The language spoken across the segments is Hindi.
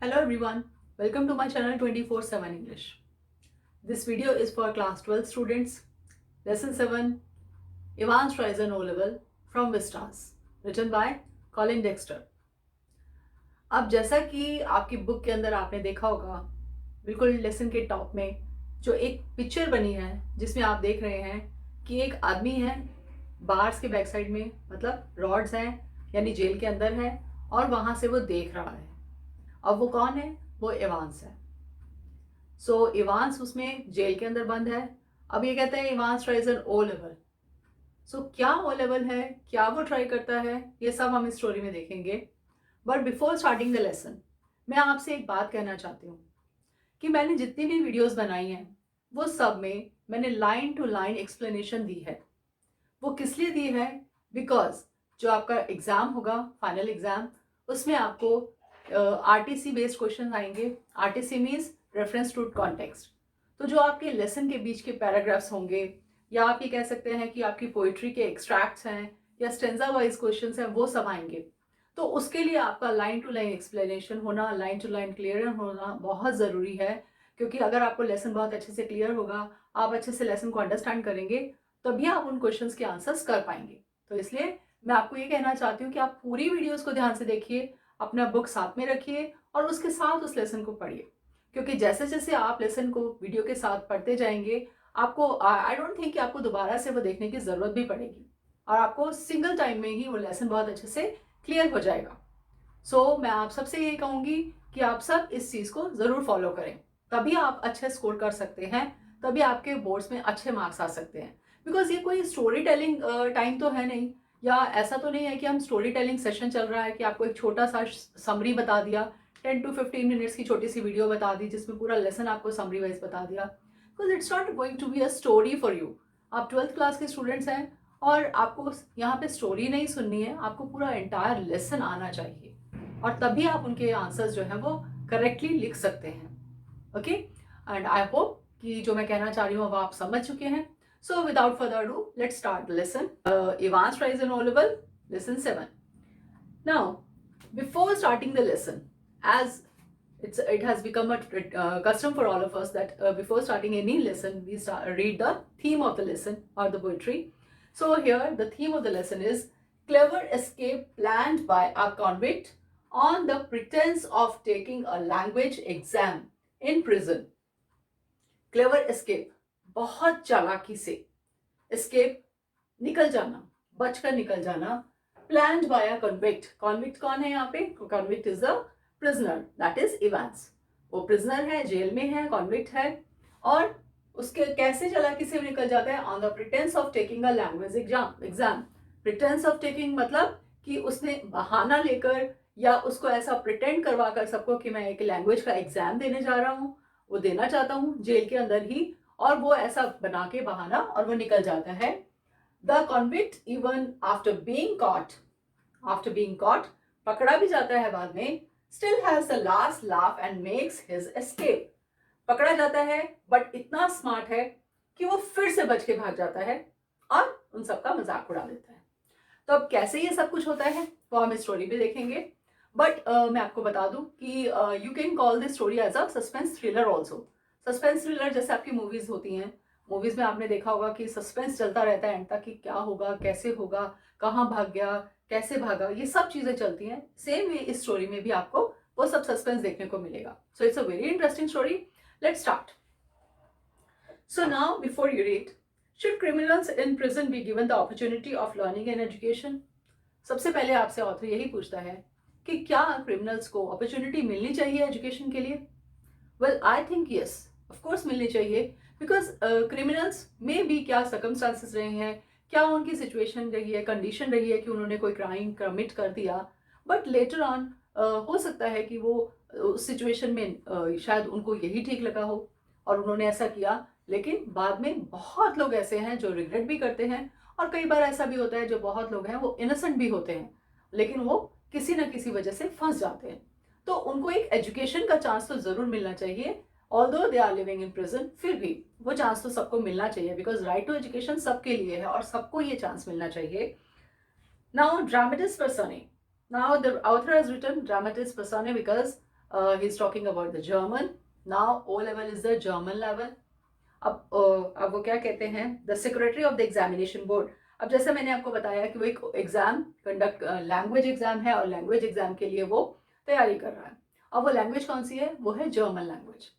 Hello everyone, welcome to my channel 24/7 English. This video is for class 12 students, lesson 7, Advanced Horizon O level from Vistas, written by Colin Dexter. अब जैसा कि आपकी बुक के अंदर आपने देखा होगा, बिल्कुल लेसन के टॉप में जो एक पिक्चर बनी है जिसमें आप देख रहे हैं कि एक आदमी है बार्स के बैक साइड में, मतलब रॉड्स हैं यानी जेल के अंदर है और वहां से वो देख रहा है। अब वो कौन है? वो इवांस है। सो इवांस उसमें जेल के अंदर बंद है। अब ये कहते हैं Evans tries an O level. So क्या ओ लेवल है, क्या वो ट्राई करता है, ये सब हम इस स्टोरी में देखेंगे। But before starting the lesson मैं आपसे एक बात कहना चाहती हूँ कि मैंने जितनी भी वीडियोस बनाई हैं वो सब में मैंने लाइन टू लाइन एक्सप्लेनेशन दी है। वो किस लिए दी है? बिकॉज जो आपका एग्जाम होगा, फाइनल एग्जाम, उसमें आपको आरटीसी बेस्ड क्वेश्चन आएंगे। RTC means reference to context. तो जो आपके लेसन के बीच के पैराग्राफ्स होंगे, या आप ये कह सकते हैं कि आपकी पोइट्री के एक्सट्रैक्ट्स हैं या स्टेंजा वाइज क्वेश्चन हैं, वो सब आएंगे। तो उसके लिए आपका लाइन टू लाइन एक्सप्लेनेशन होना, लाइन टू लाइन क्लियर होना बहुत ज़रूरी है। क्योंकि अगर आपको लेसन बहुत अच्छे से क्लियर होगा, आप अच्छे से लेसन को अंडरस्टैंड करेंगे, तभी आप उन क्वेश्चंस के आंसर्स कर पाएंगे। तो इसलिए मैं आपको ये कहना चाहती हूँ कि आप पूरी वीडियोस को ध्यान से देखिए, अपना बुक साथ में रखिए और उसके साथ उस लेसन को पढ़िए। क्योंकि जैसे जैसे आप लेसन को वीडियो के साथ पढ़ते जाएंगे, आपको आई डोंट थिंक कि आपको दोबारा से वो देखने की ज़रूरत भी पड़ेगी और आपको सिंगल टाइम में ही वो लेसन बहुत अच्छे से क्लियर हो जाएगा। मैं आप सबसे यही कहूँगी कि आप सब इस चीज़ को ज़रूर फॉलो करें, तभी आप अच्छे स्कोर कर सकते हैं, तभी आपके बोर्ड्स में अच्छे मार्क्स आ सकते हैं। बिकॉज ये कोई स्टोरी टेलिंग टाइम तो है नहीं, या ऐसा तो नहीं है कि हम स्टोरी टेलिंग सेशन चल रहा है कि आपको एक छोटा सा समरी बता दिया, 10 to 15 मिनट्स की छोटी सी वीडियो बता दी जिसमें पूरा लेसन आपको समरी वाइज बता दिया। Because it's not going to be a story for you. आप 12th क्लास के स्टूडेंट्स हैं और आपको यहाँ पे स्टोरी नहीं सुननी है, आपको पूरा एंटायर लेसन आना चाहिए और तभी आप उनके आंसर्स जो है वो करेक्टली लिख सकते हैं। ओके, एंड आई होप कि जो मैं कहना चाह रही हूँ वो आप समझ चुके हैं। So without further do let's start the lesson. Advanced Horizon O level, lesson 7. Now, before starting the lesson, as it has become a custom for all of us that before starting any lesson we read the theme of the lesson or the poetry. So here the theme of the lesson is clever escape planned by a convict on the pretense of taking a language exam in prison. Clever escape, बहुत चालाकी से, escape निकल जाना, बचकर निकल जाना, planned by a convict. Convict कौन है यहाँ पे? Convict is the prisoner, that is Evans. वो prisoner है, जेल में है, convict है, और उसके कैसे चालाकी से निकल जाता है? On the pretense of taking a language exam. Pretense of taking मतलब कि उसने बहाना लेकर या उसको ऐसा प्रिटेंड करवा कर सबको कि मैं एक लैंग्वेज का एग्जाम देने जा रहा हूँ, वो देना चाहता हूँ जेल के अंदर ही, और वो ऐसा बना के बहाना और वो निकल जाता है। The convict even after being caught, पकड़ा भी जाता है बाद में, still has the last laugh and makes his escape. पकड़ा जाता है बट इतना स्मार्ट है कि वो फिर से बच के भाग जाता है और उन सबका मजाक उड़ा देता है। तो अब कैसे ये सब कुछ होता है वो हम इस स्टोरी में देखेंगे। बट मैं आपको बता दूं कि you can call this story as a suspense thriller also. Suspense thriller जैसे आपकी मूवीज होती हैं, मूवीज में आपने देखा होगा कि सस्पेंस चलता रहता है एंड तक कि क्या होगा, कैसे होगा, कहाँ भाग गया, कैसे भागा, ये सब चीजें चलती हैं। सेम वे इस स्टोरी में भी आपको वो सब सस्पेंस देखने को मिलेगा। So it's a very interesting story. Let's start. So now before you read, should criminals in prison be given the opportunity of learning and education? सबसे पहले आपसे ऑथर यही पूछता है कि क्या क्रिमिनल्स को अपॉर्चुनिटी मिलनी चाहिए एजुकेशन के लिए? Well I think yes, of course मिलनी चाहिए। बिकॉज क्रिमिनल्स में भी क्या सर्कमस्टांसेस रहे हैं, क्या उनकी सिचुएशन रही है, कंडीशन रही है कि उन्होंने कोई क्राइम कमिट कर दिया, बट लेटर ऑन हो सकता है कि वो उस सिचुएशन में शायद उनको यही ठीक लगा हो और उन्होंने ऐसा किया, लेकिन बाद में बहुत लोग ऐसे हैं जो रिग्रेट भी करते हैं, और कई बार ऐसा भी होता है जो बहुत लोग हैं वो इनोसेंट भी होते हैं लेकिन वो किसी ना किसी वजह से फंस जाते हैं। तो उनको एक एजुकेशन का चांस तो जरूर मिलना चाहिए, although they are living in prison, फिर भी वो चांस तो सबको मिलना चाहिए, बिकॉज राइट टू एजुकेशन सबके लिए है और सबको ये चांस मिलना चाहिए। Now dramatis personae, now the author has written dramatis personae because he is talking about the German. Now O level is the German level. अब वो क्या कहते हैं, the secretary of the examination board. अब जैसे मैंने आपको बताया कि वो एक एग्जाम कंडक्ट, लैंग्वेज एग्जाम है और लैंग्वेज एग्जाम के लिए वो तैयारी कर रहा है. अब वो लैंग्वेज कौन सी है, वो है जर्मन लैंग्वेज.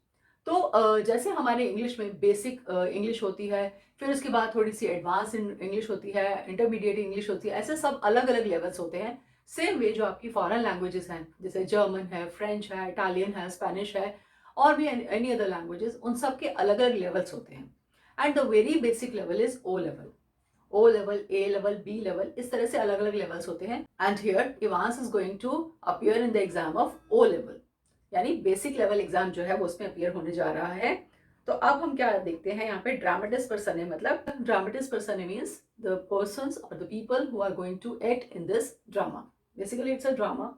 तो जैसे हमारे इंग्लिश में बेसिक इंग्लिश होती है, फिर उसके बाद थोड़ी सी एडवांस इंग्लिश होती है, इंटरमीडिएट इंग्लिश होती है, ऐसे सब अलग अलग लेवल्स होते हैं. सेम वे जो आपकी फॉरेन लैंग्वेजेस हैं, जैसे जर्मन है, फ्रेंच है, इटालियन है, स्पेनिश है, और भी एनी अदर लैंग्वेजेस, उन सब के अलग अलग लेवल्स होते हैं. And the very basic level is O level. O level, A level, B level, इस तरह से अलग अलग लेवल्स होते हैं. And here Evans is going to appear in the exam of O level, यानी बेसिक लेवल एग्जाम जो है वो उसमें अपीयर होने जा रहा है. तो अब हम क्या देखते हैं यहाँ पे, ड्रामेटिस पर्सने, मतलब dramatis personae means the persons और the people who are going to act in this drama. Basically it's a drama.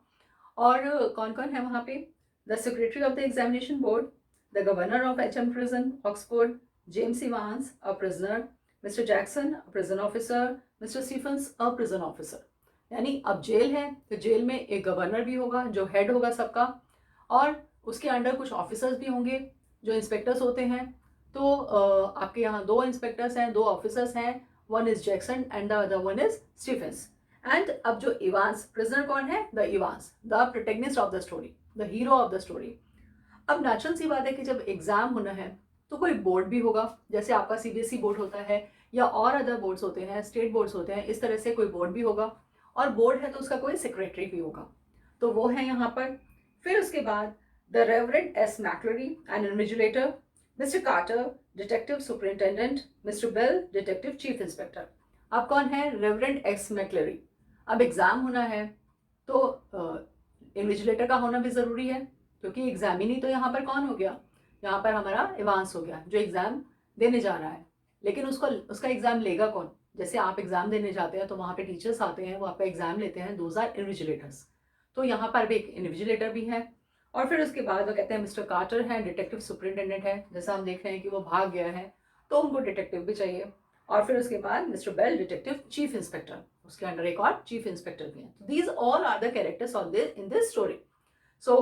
और कौन कौन है वहाँ पे, the secretary of the examination board, the governor of HM prison Oxford, James Evans a prisoner, mister Jackson a prison officer, mister Stephens a prison officer. यानी अब जेल है तो जेल में एक गवर्नर भी होगा जो हेड होगा सबका, और उसके अंडर कुछ ऑफिसर्स भी होंगे जो इंस्पेक्टर्स होते हैं. तो आपके यहाँ 2 इंस्पेक्टर्स हैं, 2 ऑफिसर्स हैं. One is Jackson and the other one is Stephens. And अब जो इवांस, प्रिजनर कौन है, the Evans, the protagonist of the story, the hero of the story. अब नेचुरल सी बात है कि जब एग्जाम होना है तो कोई बोर्ड भी होगा, जैसे आपका CBSE बोर्ड होता है या और अदर बोर्ड्स होते हैं, स्टेट बोर्ड्स होते हैं, इस तरह से कोई बोर्ड भी होगा. और बोर्ड है तो उसका कोई सेक्रेटरी भी होगा, तो वो है यहाँ पर. फिर उसके बाद the reverend S. McLeery, an invigilator, mister Carter, detective superintendent, mister Bell, detective chief inspector. अब कौन है, रेवरेंड S. मैक्लरी. अब एग्जाम होना है तो इन्विजिलेटर का होना भी ज़रूरी है, क्योंकि एग्जामिनी तो यहाँ पर कौन हो गया, यहाँ पर हमारा इवांस हो गया जो एग्ज़ाम देने जा रहा है. लेकिन उसका एग्ज़ाम लेगा कौन, जैसे आप एग्ज़ाम देने जाते हैं तो वहाँ पे टीचर्स आते हैं, वो आपका एग्ज़ाम लेते हैं, दोज आर इन्विजिलेटर्स. तो यहाँ पर भी एक इन्विजिलेटर भी है. और फिर उसके बाद वो कहते हैं मिस्टर कार्टर है, डिटेक्टिव सुपरिंटेंडेंट है, जैसा हम देख रहे हैं कि वो भाग गया है तो उनको डिटेक्टिव भी चाहिए. और फिर उसके बाद mister Bell, detective chief inspector, उसके अंडर एक और चीफ इंस्पेक्टर भी हैं. These all are the characters on this in this story. So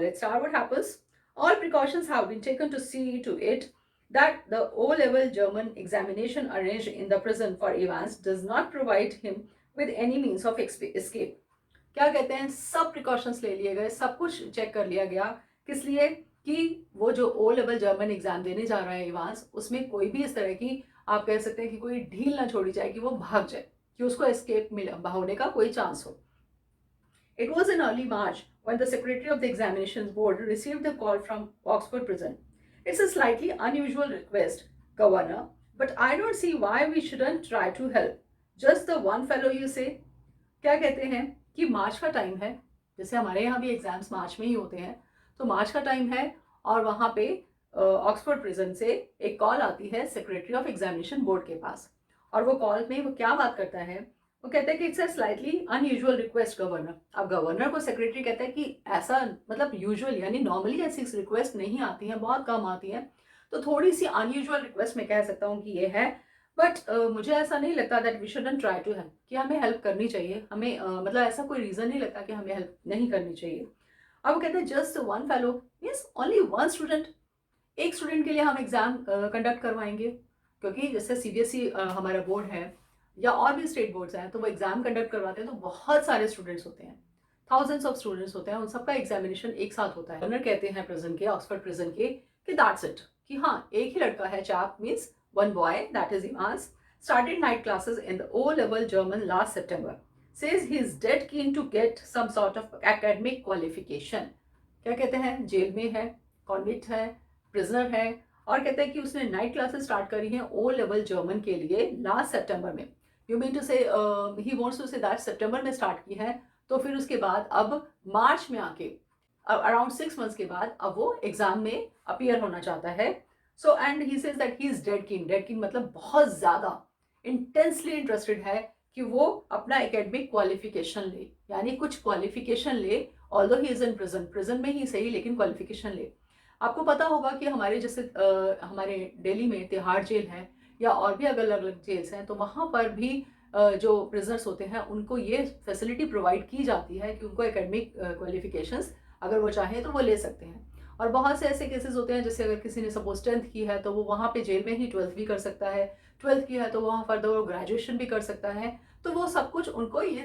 let's start what happens. All precautions have been taken to see to it that the O-level German examination arranged in the prison for Evans does not provide him with any means of escape. क्या कहते हैं, सब प्रिकॉशंस ले लिए गए, सब कुछ चेक कर लिया गया. किस लिए, कि वो जो O लेवल जर्मन एग्जाम देने जा रहा है इवांस, उसमें कोई भी इस तरह की, आप कह सकते हैं कि कोई ढील ना छोड़ी जाए कि वो भाग जाए, कि उसको एस्केप होने का कोई चांस हो. It was in early March when the secretary of the examinations board received a call from Oxford prison. It's a slightly unusual request, Governor, but I don't see why we shouldn't try to help. Just the one fellow you say? क्या कहते हैं कि मार्च का टाइम है, जैसे हमारे यहाँ भी एग्जाम्स मार्च में ही होते हैं, तो मार्च का टाइम है और वहाँ पे ऑक्सफोर्ड प्रिजन से एक कॉल आती है सेक्रेटरी ऑफ एग्जामिनेशन बोर्ड के पास. और वो कॉल में वो क्या बात करता है, वो कहता है कि it's a slightly unusual request governor. अब गवर्नर को सेक्रेटरी कहता है कि ऐसा, मतलब यूजुअल यानी नॉर्मली ऐसी रिक्वेस्ट नहीं आती हैं, बहुत कम आती हैं, तो थोड़ी सी अनयूजुअल रिक्वेस्ट मैं कह सकता हूँ कि ये है. बट मुझे ऐसा नहीं लगता that we shouldn't try to help, कि हमें हेल्प करनी चाहिए, हमें मतलब ऐसा कोई रीज़न नहीं लगता कि हमें हेल्प नहीं करनी चाहिए. अब वो कहते हैं just one fellow means only one student, एक स्टूडेंट के लिए हम एग्ज़ाम कंडक्ट करवाएंगे, क्योंकि जैसे CBSE हमारा बोर्ड है या और भी स्टेट बोर्ड्स हैं, तो वो एग्ज़ाम कंडक्ट करवाते हैं तो बहुत सारे स्टूडेंट्स होते हैं, थाउजेंड्स ऑफ स्टूडेंट्स होते हैं, उन सबका एग्जामिनेशन एक साथ होता है. गवर्नर कहते हैं प्रिजन के, ऑक्सफोर्ड प्रिजन के, कि दैट्स इट, कि हाँ एक ही लड़का है, chap means one boy, that is Evans, started night classes in the O-level German last September. Says he is dead keen to get some sort of academic qualification. क्या कहते हैं, जेल में है, कॉन्विक्ट है, प्रिजनर है, और कहते हैं कि उसने नाइट क्लासेस स्टार्ट करी हैं O-level जर्मन के लिए लास्ट सितंबर में. You mean to say he wants to say that सितंबर में स्टार्ट की है, तो फिर उसके बाद अब मार्च में आके अराउंड 6 मंथ्स के बाद अब वो एग्जाम में अपीयर होना चाहता है. So and he says that he is dead कीन मतलब बहुत ज़्यादा इंटेंसली इंटरेस्टेड है कि वो अपना एकेडमिक क्वालिफिकेशन ले, यानी कुछ क्वालिफिकेशन ले, although he is in prison में ही सही, लेकिन क्वालिफिकेशन ले. आपको पता होगा कि हमारे जैसे हमारे दिल्ली में तिहाड़ जेल है या और भी अलग अलग जेल्स हैं, तो वहाँ पर भी जो प्रिजनर्स होते हैं उनको ये फैसिलिटी प्रोवाइड की जाती है कि उनको एकेडमिक क्वालिफिकेशंस अगर वो चाहें तो वो ले सकते हैं। और बहुत से ऐसे केसेस होते हैं, जैसे अगर किसी ने सपोज 10th की है तो वो वहाँ पे जेल में ही 12th भी कर सकता है, 12th की है तो वहाँ फर्दर वो ग्रेजुएशन भी कर सकता है। तो वो सब कुछ उनको ये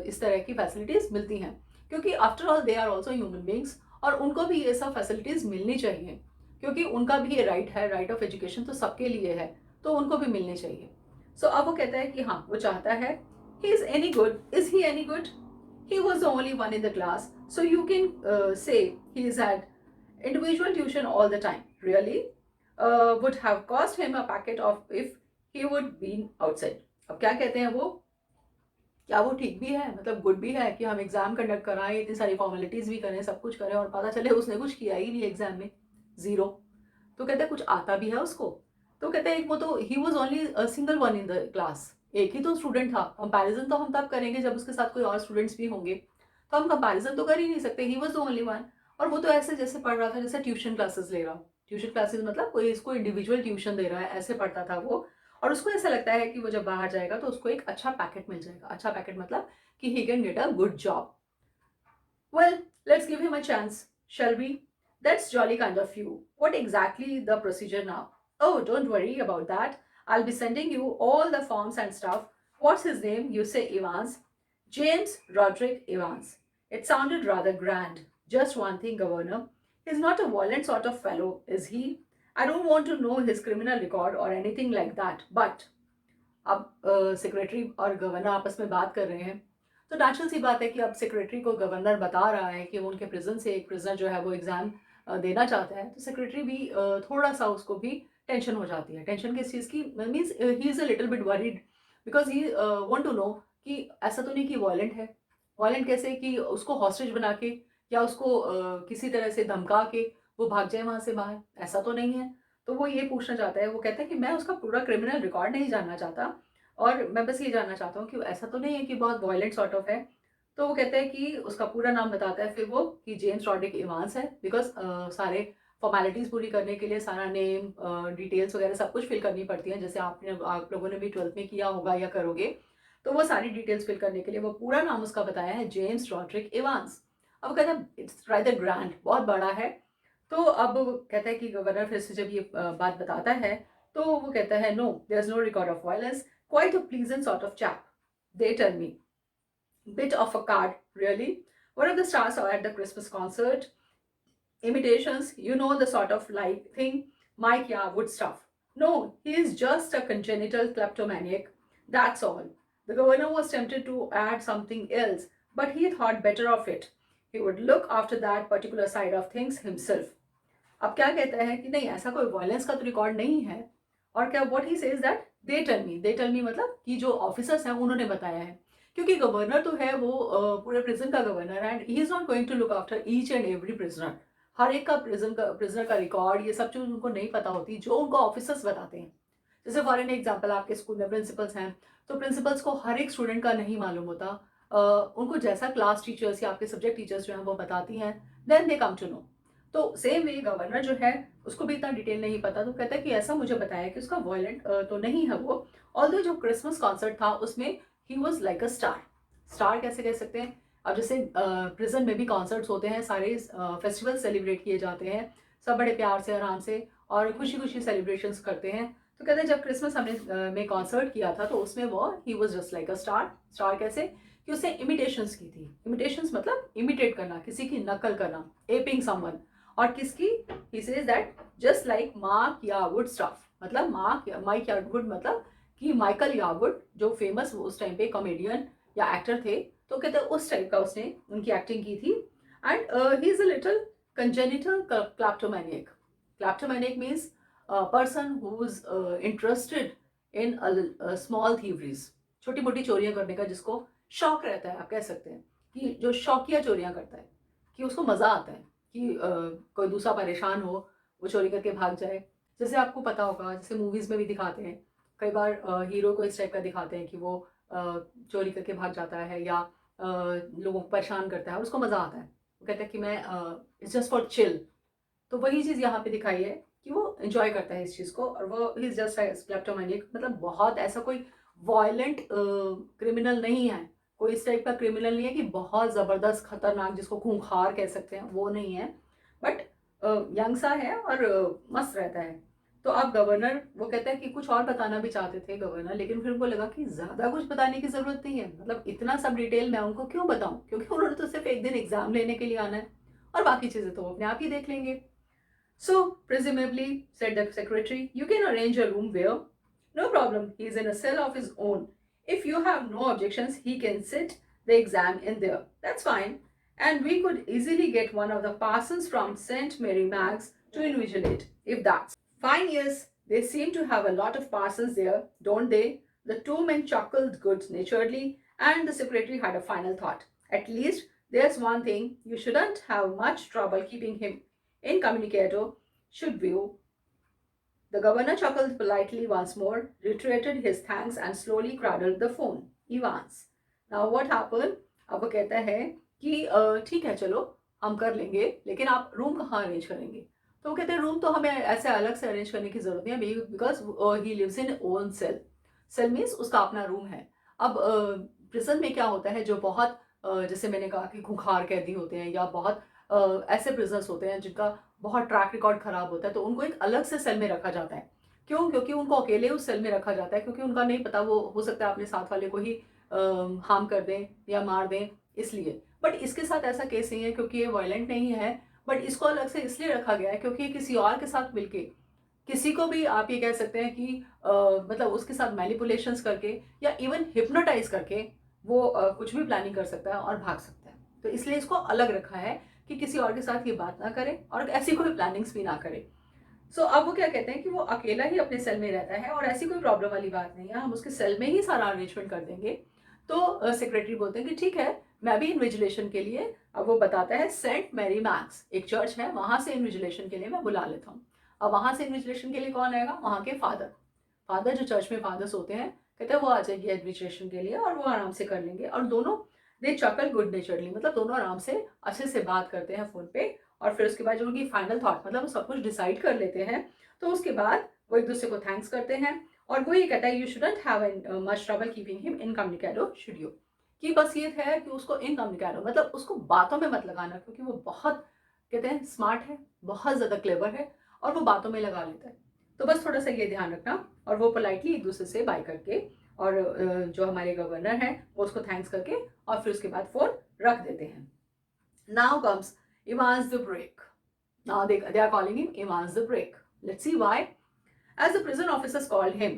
इस तरह की फैसिलिटीज़ मिलती हैं, क्योंकि after all they are also human beings, और उनको भी ये सब फैसिलिटीज़ मिलनी चाहिए, क्योंकि उनका भी ये राइट है, राइट ऑफ एजुकेशन तो सबके लिए है, तो उनको भी मिलनी चाहिए। सो अब वो कहता है कि हाँ, वो चाहता है, he is any good, is he any good, he was the only one in the class, so you can say he's had individual tuition all the time. Really would have cost him a packet of if he would been outside. अब क्या कहते हैं वो, क्या वो ठीक भी है, मतलब गुड भी है कि हम एग्जाम कंडक्ट कराएं, इतनी सारी फॉर्मेलिटीज भी करें, सब कुछ करें और पता चले उसने कुछ किया ही नहीं एग्जाम में, जीरो। तो कहते हैं कुछ आता भी है उसको। तो कहते हैं वो तो he was only single one in the class, एक ही तो स्टूडेंट था। कंपैरिजन तो हम तब करेंगे जब उसके साथ कोई और स्टूडेंट्स भी होंगे, तो हम कंपैरिजन तो कर ही नहीं सकते, he was the only one. और वो तो ऐसे जैसे पढ़ रहा था जैसे ट्यूशन क्लासेस ले रहा हो, ट्यूशन क्लासेस मतलब कोई इसको इंडिविजुअल ट्यूशन दे रहा है, ऐसे पढ़ता था वो। और उसको ऐसा लगता है कि वो जब बाहर जाएगा तो उसको एक अच्छा पैकेट मिल जाएगा, अच्छा पैकेट मतलब कि he can get a good job. Well, let's give him a chance, shall we? That's jolly kind of you. What exactly the procedure now? Oh, don't worry about that. I'll be sending you all the forms and stuff. What's his name? You say Evans. James Roderick Evans. It sounded rather grand. Just one thing, Governor. He's not a violent sort of fellow, is he? I don't want to know his criminal record or anything like that, but अब सेक्रेटरी और गवर्नर आपस में बात कर रहे हैं, तो नेचुरल सी बात है कि अब सेक्रेटरी को गवर्नर बता रहा है कि वो उनके प्रिजन से एक प्रिजनर जो है वो एग्ज़ाम देना चाहता है, तो सेक्रेटरी भी थोड़ा सा उसको भी टेंशन हो जाती है। टेंशन किस चीज़ की, means he is a little bit worried, because he want to know कि ऐसा तो नहीं कि वॉयलेंट है। वॉयलेंट कैसे कि उसको हॉस्टेज बना के या उसको किसी तरह से धमका के वो भाग जाए वहाँ से बाहर, ऐसा तो नहीं है। तो वो ये पूछना चाहता है, वो कहता है कि मैं उसका पूरा क्रिमिनल रिकॉर्ड नहीं जानना चाहता, और मैं बस ये जानना चाहता हूँ कि ऐसा तो नहीं है कि बहुत वायलेंट सॉर्ट ऑफ है। तो वो कहते हैं कि उसका पूरा नाम बताता है फिर वो कि जेम्स रॉड्रिक इवांस है, बिकॉज सारे फॉर्मेलिटीज़ पूरी करने के लिए सारा नेम डिटेल्स वगैरह सब कुछ फिल करनी पड़ती है, जैसे आप लोगों ने भी 12th में किया होगा या करोगे। तो वो सारी डिटेल्स फिल करने के लिए वो पूरा नाम उसका बताया है, जेम्स रॉड्रिक इवांस। अब वो कहता है इट्स रादर ग्रैंड, बहुत बड़ा है। तो अब वो कहता है कि गवर्नर फिर से जब ये बात बताता है, तो वो कहता है no, there is no record of violence, quite a pleasant sort of chap, they tell me. Bit of a card, really. One of the stars at the Christmas concert. Imitations, you know the sort of like thing, Mike Yarwood stuff. No, he is just a congenital kleptomaniac, that's all. The governor was tempted to add something else, but he thought better of it. He would look after that particular side of things himself. अब क्या कहता है कि नहीं, ऐसा कोई वायलेंस का तो रिकॉर्ड नहीं है। और क्या what he says that they tell me मतलब कि जो ऑफिसर्स हैं उन्होंने बताया है, क्योंकि गवर्नर तो है वो पूरे प्रिजन का गवर्नर है, and he is not going to look after each and every prisoner. हर एक का प्रिजनर का रिकॉर्ड ये सब चीज़ उनको नहीं पता होती, जो उनको ऑफिसर्स बताते हैं। जैसे फॉर एन एग्जाम्पल आपके स्कूल में प्रिंसिपल्स हैं, तो प्रिंसिपल्स को हर एक स्टूडेंट का नहीं मालूम होता। उनको जैसा क्लास टीचर्स या आपके सब्जेक्ट टीचर्स जो हैं वो बताती हैं, then they come to know. तो सेम वे गवर्नर जो है उसको भी इतना डिटेल नहीं पता, तो कहता है कि ऐसा मुझे बताया कि उसका वायलेंट तो नहीं है वो। ऑल्दो जो क्रिसमस कॉन्सर्ट था उसमें he was like a star. Star कैसे कह सकते हैं, अब जैसे प्रिजन में भी कॉन्सर्ट्स होते हैं, सारे फेस्टिवल सेलिब्रेट किए जाते हैं, सब बड़े प्यार से आराम से और खुशी खुशी सेलिब्रेशंस करते हैं। तो कहते हैं जब क्रिसमस हमने में कॉन्सर्ट किया था तो उसमें वो he was just like a star. Star कैसे कि उसने इमिटेशंस की थी। इमिटेशंस मतलब इमिटेट करना, किसी की नकल करना, एपिंग समवन। और किसकी, he says that just like Mark Yarwood stuff, मतलब माइक यावुड मतलब कि माइकल यावुड जो फेमस उस टाइम पे कॉमेडियन या एक्टर थे, तो कहते हैं उस टाइप का उसने उनकी एक्टिंग की थी। And he is a little congenital kleptomaniac. Kleptomaniac means person who is interested in small thieveries, छोटी मोटी चोरियां करने का जिसको शौक रहता है, आप कह सकते हैं कि जो शौकिया चोरियां करता है, कि उसको मजा आता है कि कोई दूसरा परेशान हो वो चोरी करके भाग जाए। जैसे आपको पता होगा, जैसे मूवीज़ में भी दिखाते हैं, कई बार हीरो को इस टाइप का दिखाते हैं कि वो चोरी करके भाग जाता है या लोगों को परेशान करता है और उसको मज़ा आता है। वो कहता है कि मैं इट्स जस्ट फॉर चिल। तो वही चीज़ यहाँ पे दिखाई है कि वो एंजॉय करता है इस चीज़ को, और वो ही इज जस्ट क्लेप्टोमैनिक, मतलब बहुत ऐसा कोई वायलेंट क्रिमिनल नहीं है कोई इस टाइप का क्रिमिनल नहीं है कि बहुत ज़बरदस्त खतरनाक जिसको खूंखार कह सकते हैं, वो नहीं है, बट यंग सा है और मस्त रहता है। तो अब गवर्नर वो कहते हैं कि कुछ और बताना भी चाहते थे गवर्नर, लेकिन फिर उनको लगा कि ज़्यादा कुछ बताने की ज़रूरत नहीं है, मतलब इतना सब डिटेल मैं उनको क्यों बताऊं, क्योंकि उन्होंने तो सिर्फ एक दिन एग्जाम लेने के लिए आना है और बाकी चीज़ें तो वो अपने आप ही देख लेंगे। So, presumably, said the secretary, you can arrange a room where, no problem, he is in a cell of his own. If you have no objections, he can sit the exam in there. That's fine. And we could easily get one of the parsons from St. Mary Mag's to invigilate, if that's fine. Yes, they seem to have a lot of parsons there, don't they? The two men chuckled good naturedly, and the secretary had a final thought. At least, there's one thing, you shouldn't have much trouble keeping him incommunicado, should you? The governor chuckled politely once more, reiterated his thanks, and slowly cradled the phone. Evans. Now what happened? अब वो कहता है कि ठीक है चलो हम कर लेंगे, लेकिन आप रूम कहाँ अरेंज करेंगे? तो वो कहते हैं रूम तो हमें ऐसे अलग से अरेंज करने की जरूरत नहीं है, because he lives in own cell. Cell means उसका अपना रूम है। अब प्रिजन में क्या होता है, जो बहुत जैसे मैंने कहा कि खुंखार कैदी होते हैं या बहुत ऐसे प्रिजनर्स होते हैं जिनका बहुत ट्रैक रिकॉर्ड खराब होता है, तो उनको एक अलग से सेल में रखा जाता है। क्यों? क्योंकि उनको अकेले उस सेल में रखा जाता है, क्योंकि उनका नहीं पता, वो हो सकता है अपने साथ वाले को ही हार्म कर दें या मार दें, इसलिए। बट इसके साथ ऐसा केस नहीं है क्योंकि ये वायलेंट नहीं है, बट इसको अलग से इसलिए रखा गया है क्योंकि किसी और के साथ मिलके किसी को भी आप ये कह सकते हैं कि मतलब उसके साथ मैनिपुलेशंस करके या इवन हिप्नोटाइज करके वो कुछ भी प्लानिंग कर सकता है और भाग सकता है। तो इसलिए इसको अलग रखा है कि किसी और के साथ ये बात ना करे और ऐसी कोई प्लानिंग्स भी ना करे। अब वो क्या कहते हैं कि वो अकेला ही अपने सेल में रहता है और ऐसी कोई प्रॉब्लम वाली बात नहीं है, हम उसके सेल में ही सारा अरेंजमेंट कर देंगे। तो सेक्रेटरी बोलते हैं कि ठीक है, मैं भी इन्विजिलेशन के लिए, अब वो बताता है सेंट मैरी मैक्स एक चर्च है, वहां से इन्विजिलेशन के लिए मैं बुला लेता हूँ। अब वहां से इन्विजिलेशन के लिए कौन आएगा? वहां के फादर। फादर जो चर्च में फादर्स होते हैं, कहते हैं वो आ जाएगी एडमिनिस्ट्रेशन के लिए और वो आराम से कर लेंगे। और दोनों दे चकल गुड नेचरली, मतलब दोनों आराम से अच्छे से बात करते हैं फोन पे। और फिर उसके बाद जो उनकी फाइनल थॉट, मतलब वो सब कुछ डिसाइड कर लेते हैं, तो उसके बाद वो एक दूसरे को थैंक्स करते हैं। और वो ये कहता है you shouldn't have much trouble keeping him incommunicado should you, कि बस ये है कि उसको इनकम्युनिकेटो मतलब उसको बातों में मत लगाना, क्योंकि वो बहुत कहते हैं स्मार्ट है, बहुत ज़्यादा क्लेवर है और वो बातों में लगा लेता है। तो बस थोड़ा सा ये ध्यान रखना। और वो पोलाइटली एक दूसरे से बाय करके और जो हमारे गवर्नर हैं वो उसको थैंक्स करके और फिर उसके बाद फोन रख देते हैं। Now comes Ivan's the break. Now they are calling him Ivan's the break. Let's see why. As the prison officers called him,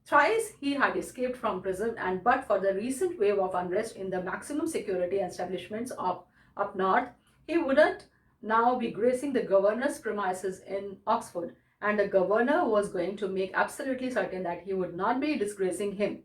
thrice he had escaped from prison, and but for the recent wave of unrest in the maximum security establishments of up north, he wouldn't now be gracing the governor's premises in Oxford, and the governor was going to make absolutely certain that he would not be disgracing him.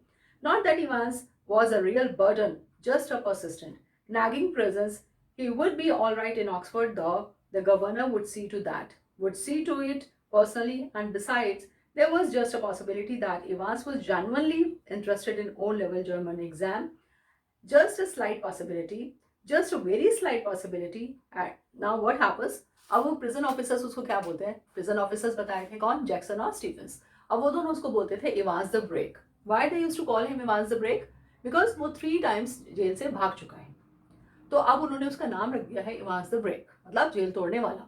Not that Evans was a real burden, just a persistent, nagging presence. He would be all right in Oxford, though. The governor would see to that, would see to it personally, and besides, there was just a possibility that Evans was genuinely interested in O-level German exam. Just a slight possibility, just a very slight possibility. And now what happens? अब वो प्रिजन ऑफिसर्स उसको क्या बोलते हैं? प्रिजन ऑफिसर्स बताए थे कौन? जैक्सन और स्टीफेंस। अब वो दोनों उसको बोलते थे Evans the break. Why they used to call him Evans the break? Because वो 3 टाइम्स जेल से भाग चुका है, तो अब उन्होंने उसका नाम रख दिया है इवांस द ब्रेक, मतलब जेल तोड़ने वाला।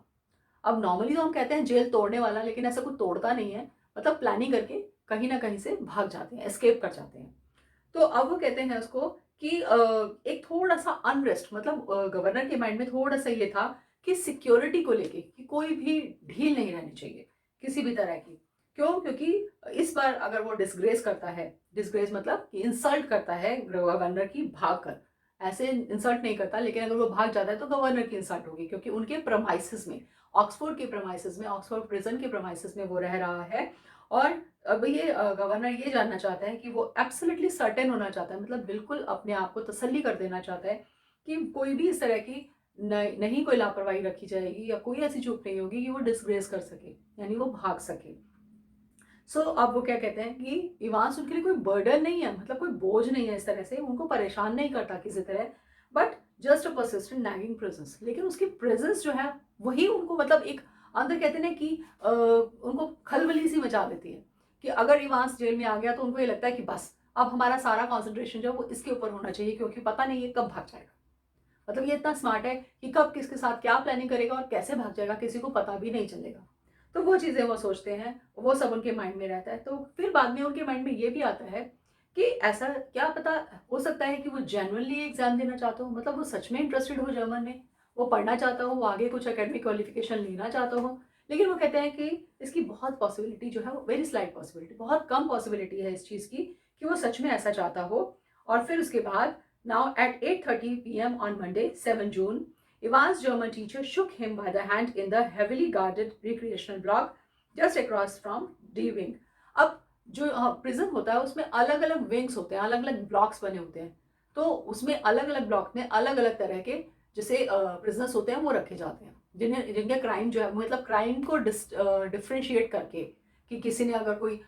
अब नॉर्मली तो हम कहते हैं जेल तोड़ने वाला, लेकिन ऐसा कुछ तोड़ता नहीं है, मतलब प्लानिंग करके कहीं ना कहीं से भाग जाते हैं, एस्केप कर जाते हैं। तो अब वो कहते हैं उसको कि एक थोड़ा सा अनरेस्ट, मतलब गवर्नर के माइंड में थोड़ा सा ये था कि सिक्योरिटी को लेके कि कोई भी ढील नहीं रहनी चाहिए किसी भी तरह की। क्यों? क्योंकि इस बार अगर वो डिसग्रेस करता है, डिसग्रेस मतलब कि इंसल्ट करता है गवर्नर की भाग कर, ऐसे इंसल्ट नहीं करता, लेकिन अगर वो भाग जाता है तो गवर्नर की इंसल्ट होगी, क्योंकि उनके प्रमाइसिस में, ऑक्सफोर्ड के प्रमाइसिस में, ऑक्सफोर्ड प्रिजन के प्रमाइसिस में वो रह रहा है। और अब ये गवर्नर ये जानना चाहता है कि वो एब्सोल्युटली सर्टेन होना चाहता है, मतलब बिल्कुल अपने आप को तसल्ली कर देना चाहता है कि कोई भी इस तरह की नहीं कोई लापरवाही रखी जाएगी या कोई ऐसी चूक नहीं होगी कि वो डिसग्रेस कर सके, यानी वो भाग सके। अब वो क्या कहते हैं कि इवांस उनके लिए कोई बर्डन नहीं है, मतलब कोई बोझ नहीं है, इस तरह से उनको परेशान नहीं करता किसी तरह, but just a persistent nagging presence. लेकिन उसकी प्रेजेंस जो है वही उनको मतलब एक अंदर कहते हैं कि उनको खलबली सी मचा देती है कि अगर इवांस जेल में आ गया तो उनको ये लगता है कि बस अब हमारा सारा कॉन्सेंट्रेशन जो है वो इसके ऊपर होना चाहिए, क्योंकि पता नहीं है कब भाग जाएगा। मतलब ये इतना स्मार्ट है कि कब किसके साथ क्या प्लानिंग करेगा और कैसे भाग जाएगा किसी को पता भी नहीं चलेगा। तो वो चीज़ें वो सोचते हैं, वो सब उनके माइंड में रहता है। तो फिर बाद में उनके माइंड में ये भी आता है कि ऐसा क्या पता, हो सकता है कि वो जेन्युइनली एग्जाम देना चाहता हो, मतलब वो सच में इंटरेस्टेड हो जर्मन में, वो पढ़ना चाहता हो, वो आगे कुछ एकेडमिक क्वालिफिकेशन लेना चाहता हो। लेकिन वो कहते हैं कि इसकी बहुत पॉसिबिलिटी जो है वो वेरी स्लाइट पॉसिबिलिटी, बहुत कम पॉसिबिलिटी है इस चीज़ की कि वो सच में ऐसा चाहता हो। और फिर उसके बाद now at 8:30 p.m. on Monday, 7 June, Ivan's German teacher shook him by the hand in the heavily guarded recreational block just across from D wing. अब जो प्रिजन होता है उसमें अलग अलग विंग्स होते हैं, अलग अलग ब्लॉक्स बने होते हैं। तो उसमें अलग अलग ब्लॉक में अलग अलग तरह के जैसे प्रिजनर्स होते हैं वो रखे जाते हैं, जिनके क्राइम जो है मतलब क्राइम को डिफ्रेंशिएट करके कि किसी ने अगर कोई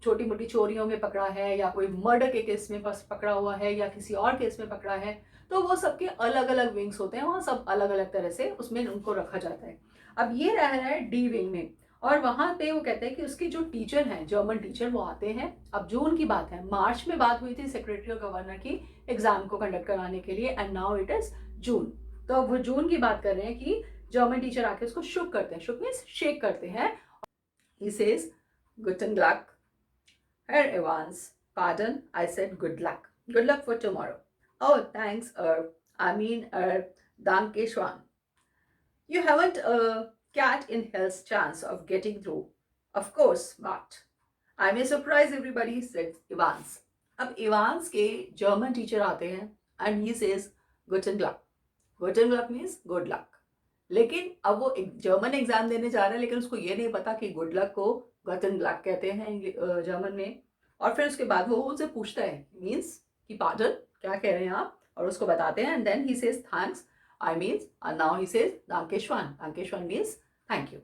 छोटी मोटी चोरियों में पकड़ा है या कोई मर्डर के केस में पकड़ा हुआ है या किसी और केस में पकड़ा है, तो वो सबके अलग अलग विंग्स होते हैं, वहाँ सब अलग अलग तरह से उसमें उनको रखा जाता है। अब ये रह रहा है डी विंग में, और वहाँ पे वो कहते हैं कि उसके जो टीचर हैं, जर्मन टीचर, वो आते हैं। अब जून की बात है, मार्च में बात हुई थी सेक्रेटरी और गवर्नर की एग्जाम को कंडक्ट कराने के लिए, एंड नाउ इट इज जून। तो अब वो जून की बात कर रहे हैं कि जर्मन टीचर आके उसको शुक करते हैं, शुक मीन्स शेक करते हैं। He says Guten Luck. Herr Evans, pardon, I said good luck. Good luck for tomorrow. Oh, thanks, Danke schwan. You haven't a cat in hell's chance of getting through. Of course, but I may surprise everybody, said Evans. अब इवांस के जर्मन टीचर आते हैं and he says good luck. Good luck means good luck. लेकिन अब वो जर्मन एग्जाम देने जा रहा है, लेकिन उसको ये नहीं पता कि गुड लक को गटन लक कहते हैं जर्मन में। और फिर उसके बाद वो उनसे पूछता है मीन्स कि पार्डन क्या कह रहे हैं आप, और उसको बताते हैं, and then he says thanks, I means now he says दांकेश्वान। दांकेश्वान मीन्स थैंक यू।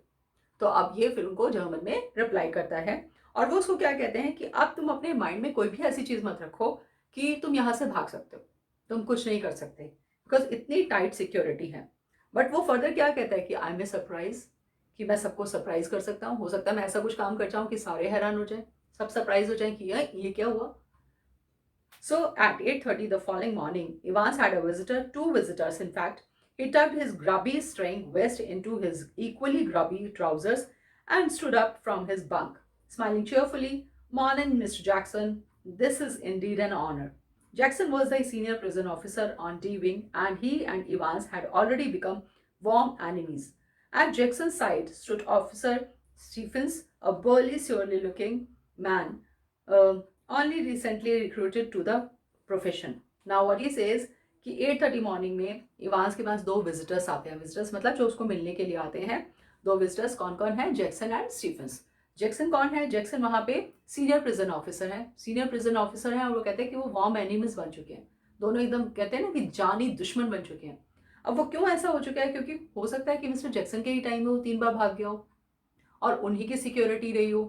तो अब ये फिर उनको जर्मन में रिप्लाई करता है, और वो उसको क्या कहते हैं कि अब तुम अपने माइंड में कोई भी ऐसी चीज़ मत रखो कि तुम यहाँ से भाग सकते हो, तुम कुछ नहीं कर सकते, बिकॉज इतनी टाइट सिक्योरिटी है। बट वो फर्दर क्या कहता है कि आई एम सरप्राइज, कि मैं सबको सरप्राइज कर सकता हूँ, हो सकता है मैं ऐसा कुछ काम कर जाऊँ कि सारे हैरान हो जाए, सब सरप्राइज हो जाए कि ये क्या हुआ। So at 8:30 the following morning, Evans had a visitor, two visitors in fact. He tucked his grubby string vest into his equally grubby trousers and stood up from his bunk, smiling cheerfully. Morning, Mr. Jackson. This is indeed an honor. Jackson was the senior prison officer on D Wing, and he and Evans had already become warm enemies. At Jackson's side stood Officer Stephens, a burly, surly looking man. Only recently recruited to the profession. Now what he says कि 8:30 मॉर्निंग में इवांस के पास दो विजिटर्स आते हैं। विजिटर्स मतलब जो उसको मिलने के लिए आते हैं। दो विजिटर्स कौन कौन है? Jackson and Stephen's. जैक्सन कौन है? जैक्सन वहाँ पे सीनियर प्रिजन ऑफिसर है, सीनियर प्रिजन ऑफिसर है, और वो कहते हैं कि वो वॉर्म एनिमीज बन चुके हैं। दोनों एकदम कहते हैं ना कि जानी दुश्मन बन चुके हैं। अब वो क्यों ऐसा हो चुका है? क्योंकि हो सकता है कि मिस्टर जैक्सन के ही टाइम में वो 3 बार भाग गया हो और उन्हीं की सिक्योरिटी रही हो,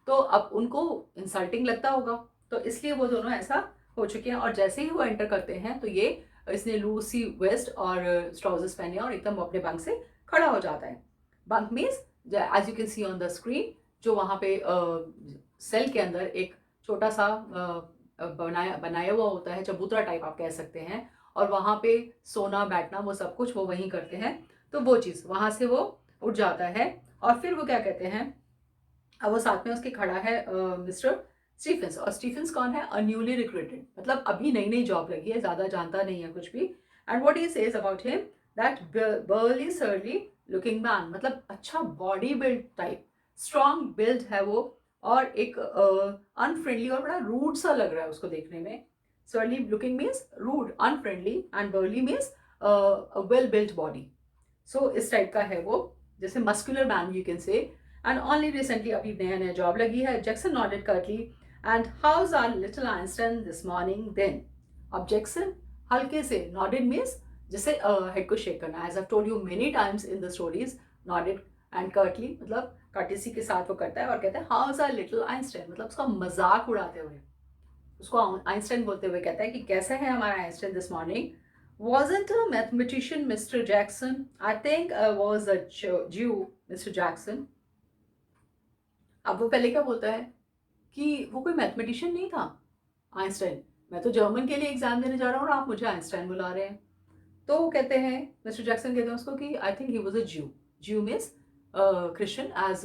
तो अब उनको इंसल्टिंग लगता होगा, तो इसलिए वो दोनों ऐसा हो चुके हैं। और जैसे ही वो एंटर करते हैं तो ये इसने लूसी वेस्ट और ट्राउजर्स पहने और एकदम अपने बंक से खड़ा हो जाता है। Bunk means as you can see on the screen, जो वहाँ पे सेल के अंदर एक छोटा सा बनाया हुआ होता है, चबूतरा टाइप आप कह सकते हैं, और वहाँ पे सोना बैठना वो सब कुछ वो वहीं करते हैं। तो वो चीज़ वहाँ से वो उठ जाता है, और फिर वो क्या कहते हैं, अब वो साथ में उसके खड़ा है मिस्टर स्टीफेंस। और स्टीफेंस कौन है? अ न्यूली रिक्रूटेड, मतलब अभी नई नई जॉब लगी है, ज़्यादा जानता नहीं है कुछ भी। And what he says about him that barley surely looking man, मतलब अच्छा body build type, strong build है वो, और एक अनफ्रेंडली और बड़ा रूड सा लग रहा है उसको देखने में। Surly looking means rude, unfriendly, and burly means well build body. So इस टाइप का है वो, जैसे muscular man you can say. And only recently अभी नया नया जॉब लगी है। Jackson nodded curtly and how's our little Einstein this morning then. अब जैक्सन हल्के से नॉडेड मीन्स जैसे हेड को शेक करना, as I told you many times in the stories, nodded and Curtly मतलब कर्टेसी के साथ वो करता है, और कहता है हाउस आर लिटिल आइंस्टाइन, मतलब उसका मजाक उड़ाते हुए, उसको आइंस्टाइन बोलते हुए कहता है कि कैसा है हमारा Einstein this morning. Wasn't a mathematician, Mr. Jackson? I think I was a Jew, Mr. Jackson. अब वो पहले क्या बोलता है कि वो कोई मैथमेटिशियन नहीं था, आइंस्टाइन, मैं तो जर्मन के लिए एग्जाम देने जा रहा हूँ और आप मुझे आइंस्टाइन बुला रहे हैं। तो वो कहते हैं, मिस्टर जैक्सन कहते हैं उसको कि I think he was a Jew. Jew means Christian, as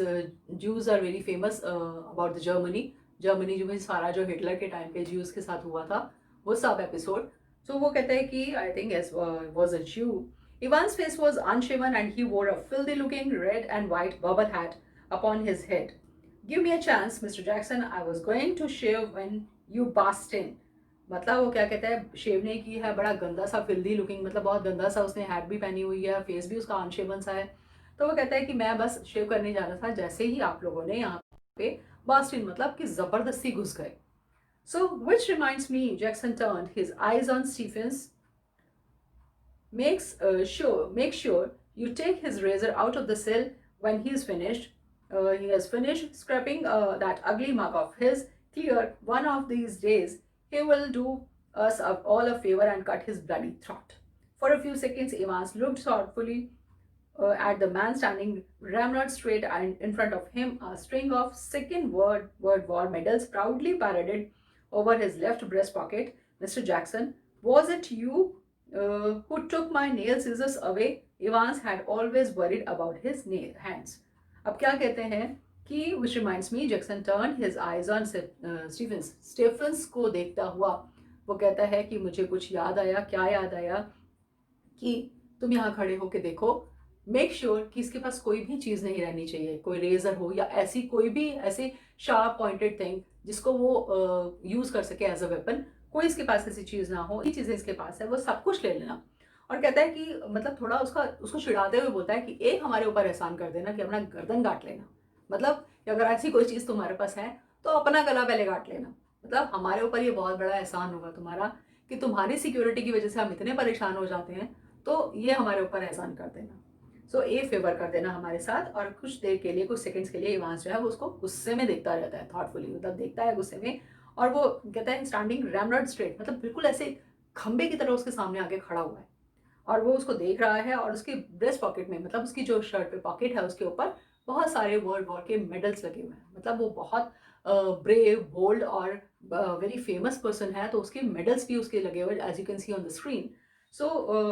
Jews are very famous about the Germany. Germany जो में सारा जो हिटलर के टाइम पे ज्यूज के साथ हुआ था वो सब एपिसोड। सो वो कहते हैं कि I think S was a ज्यू। Ivan's face was unshaven and he wore a filthy looking red and white bubble hat upon his head. Give me a chance, Mr. Jackson. I was going to shave when you burst in. मतलब वो क्या कहता है, शेव नहीं की है, बड़ा गंदा सा फिल्दी लुकिंग, मतलब बहुत गंदा सा, उसने हैट भी पहनी हुई है, फेस भी उसका अनशेवन सा है। तो वो कहता है कि मैं बस शेव करने जा रहा था जैसे ही आप लोगों ने यहाँ पे बर्स्ट इन मतलब कि जबरदस्ती घुस गए। So which reminds me, Jackson turned his eyes on Stephens, make sure you take his razor out of the cell when he is finished. He has finished scraping that ugly mug of his clear. One of these days he will do us all a favor and cut his bloody throat. For a few seconds, Evans looked thoughtfully at the man standing ramrod straight, and in front of him a string of second World War medals proudly paraded over his left breast pocket. Mr. Jackson, was it you who took my nail scissors away? Evans had always worried about his nail hands. अब क्या कहते हैं कि which reminds me, Jackson turned his eyes on Stephens. Stephens को देखता हुआ वो कहता है कि मुझे कुछ याद आया। क्या याद आया? कि तुम यहाँ खड़े होके देखो, मेक श्योर कि इसके पास कोई भी चीज़ नहीं रहनी चाहिए, कोई रेजर हो या ऐसी कोई भी ऐसे शार्प पॉइंटेड थिंग जिसको वो यूज़ कर सके एज अ वेपन। कोई इसके पास ऐसी चीज़ ना हो, ये चीज़ें इसके पास है वो सब कुछ ले लेना। और कहता है कि मतलब थोड़ा उसको चिढ़ाते हुए बोलता है कि एक हमारे ऊपर एहसान कर देना कि अपना गर्दन काट लेना। मतलब कि अगर ऐसी कोई चीज़ तुम्हारे पास है तो अपना गला पहले काट लेना। मतलब हमारे ऊपर ये बहुत बड़ा एहसान होगा तुम्हारा कि तुम्हारी सिक्योरिटी की वजह से हम इतने परेशान हो जाते हैं, तो ये हमारे ऊपर एहसान कर देना। सो ये फेवर कर देना हमारे साथ। और कुछ देर के लिए, कुछ सेकंड्स के लिए इवांस जो है वो उसको गुस्से में देखता रहता है, थॉटफुली, मतलब देखता है गुस्से में। और वो कहता है स्टैंडिंग रैमरॉड स्ट्रेट, मतलब बिल्कुल ऐसे खंबे की तरह उसके सामने आके खड़ा हुआ है और वो उसको देख रहा है। और उसके ब्रेस्ट पॉकेट में, मतलब उसकी जो शर्ट पे पॉकेट है उसके ऊपर बहुत सारे वर्ल्ड वॉर के मेडल्स लगे हुए हैं। मतलब वो बहुत ब्रेव, बोल्ड और वेरी फेमस पर्सन है, तो उसके मेडल्स भी उसके लगे हुए, as you can see on the screen. So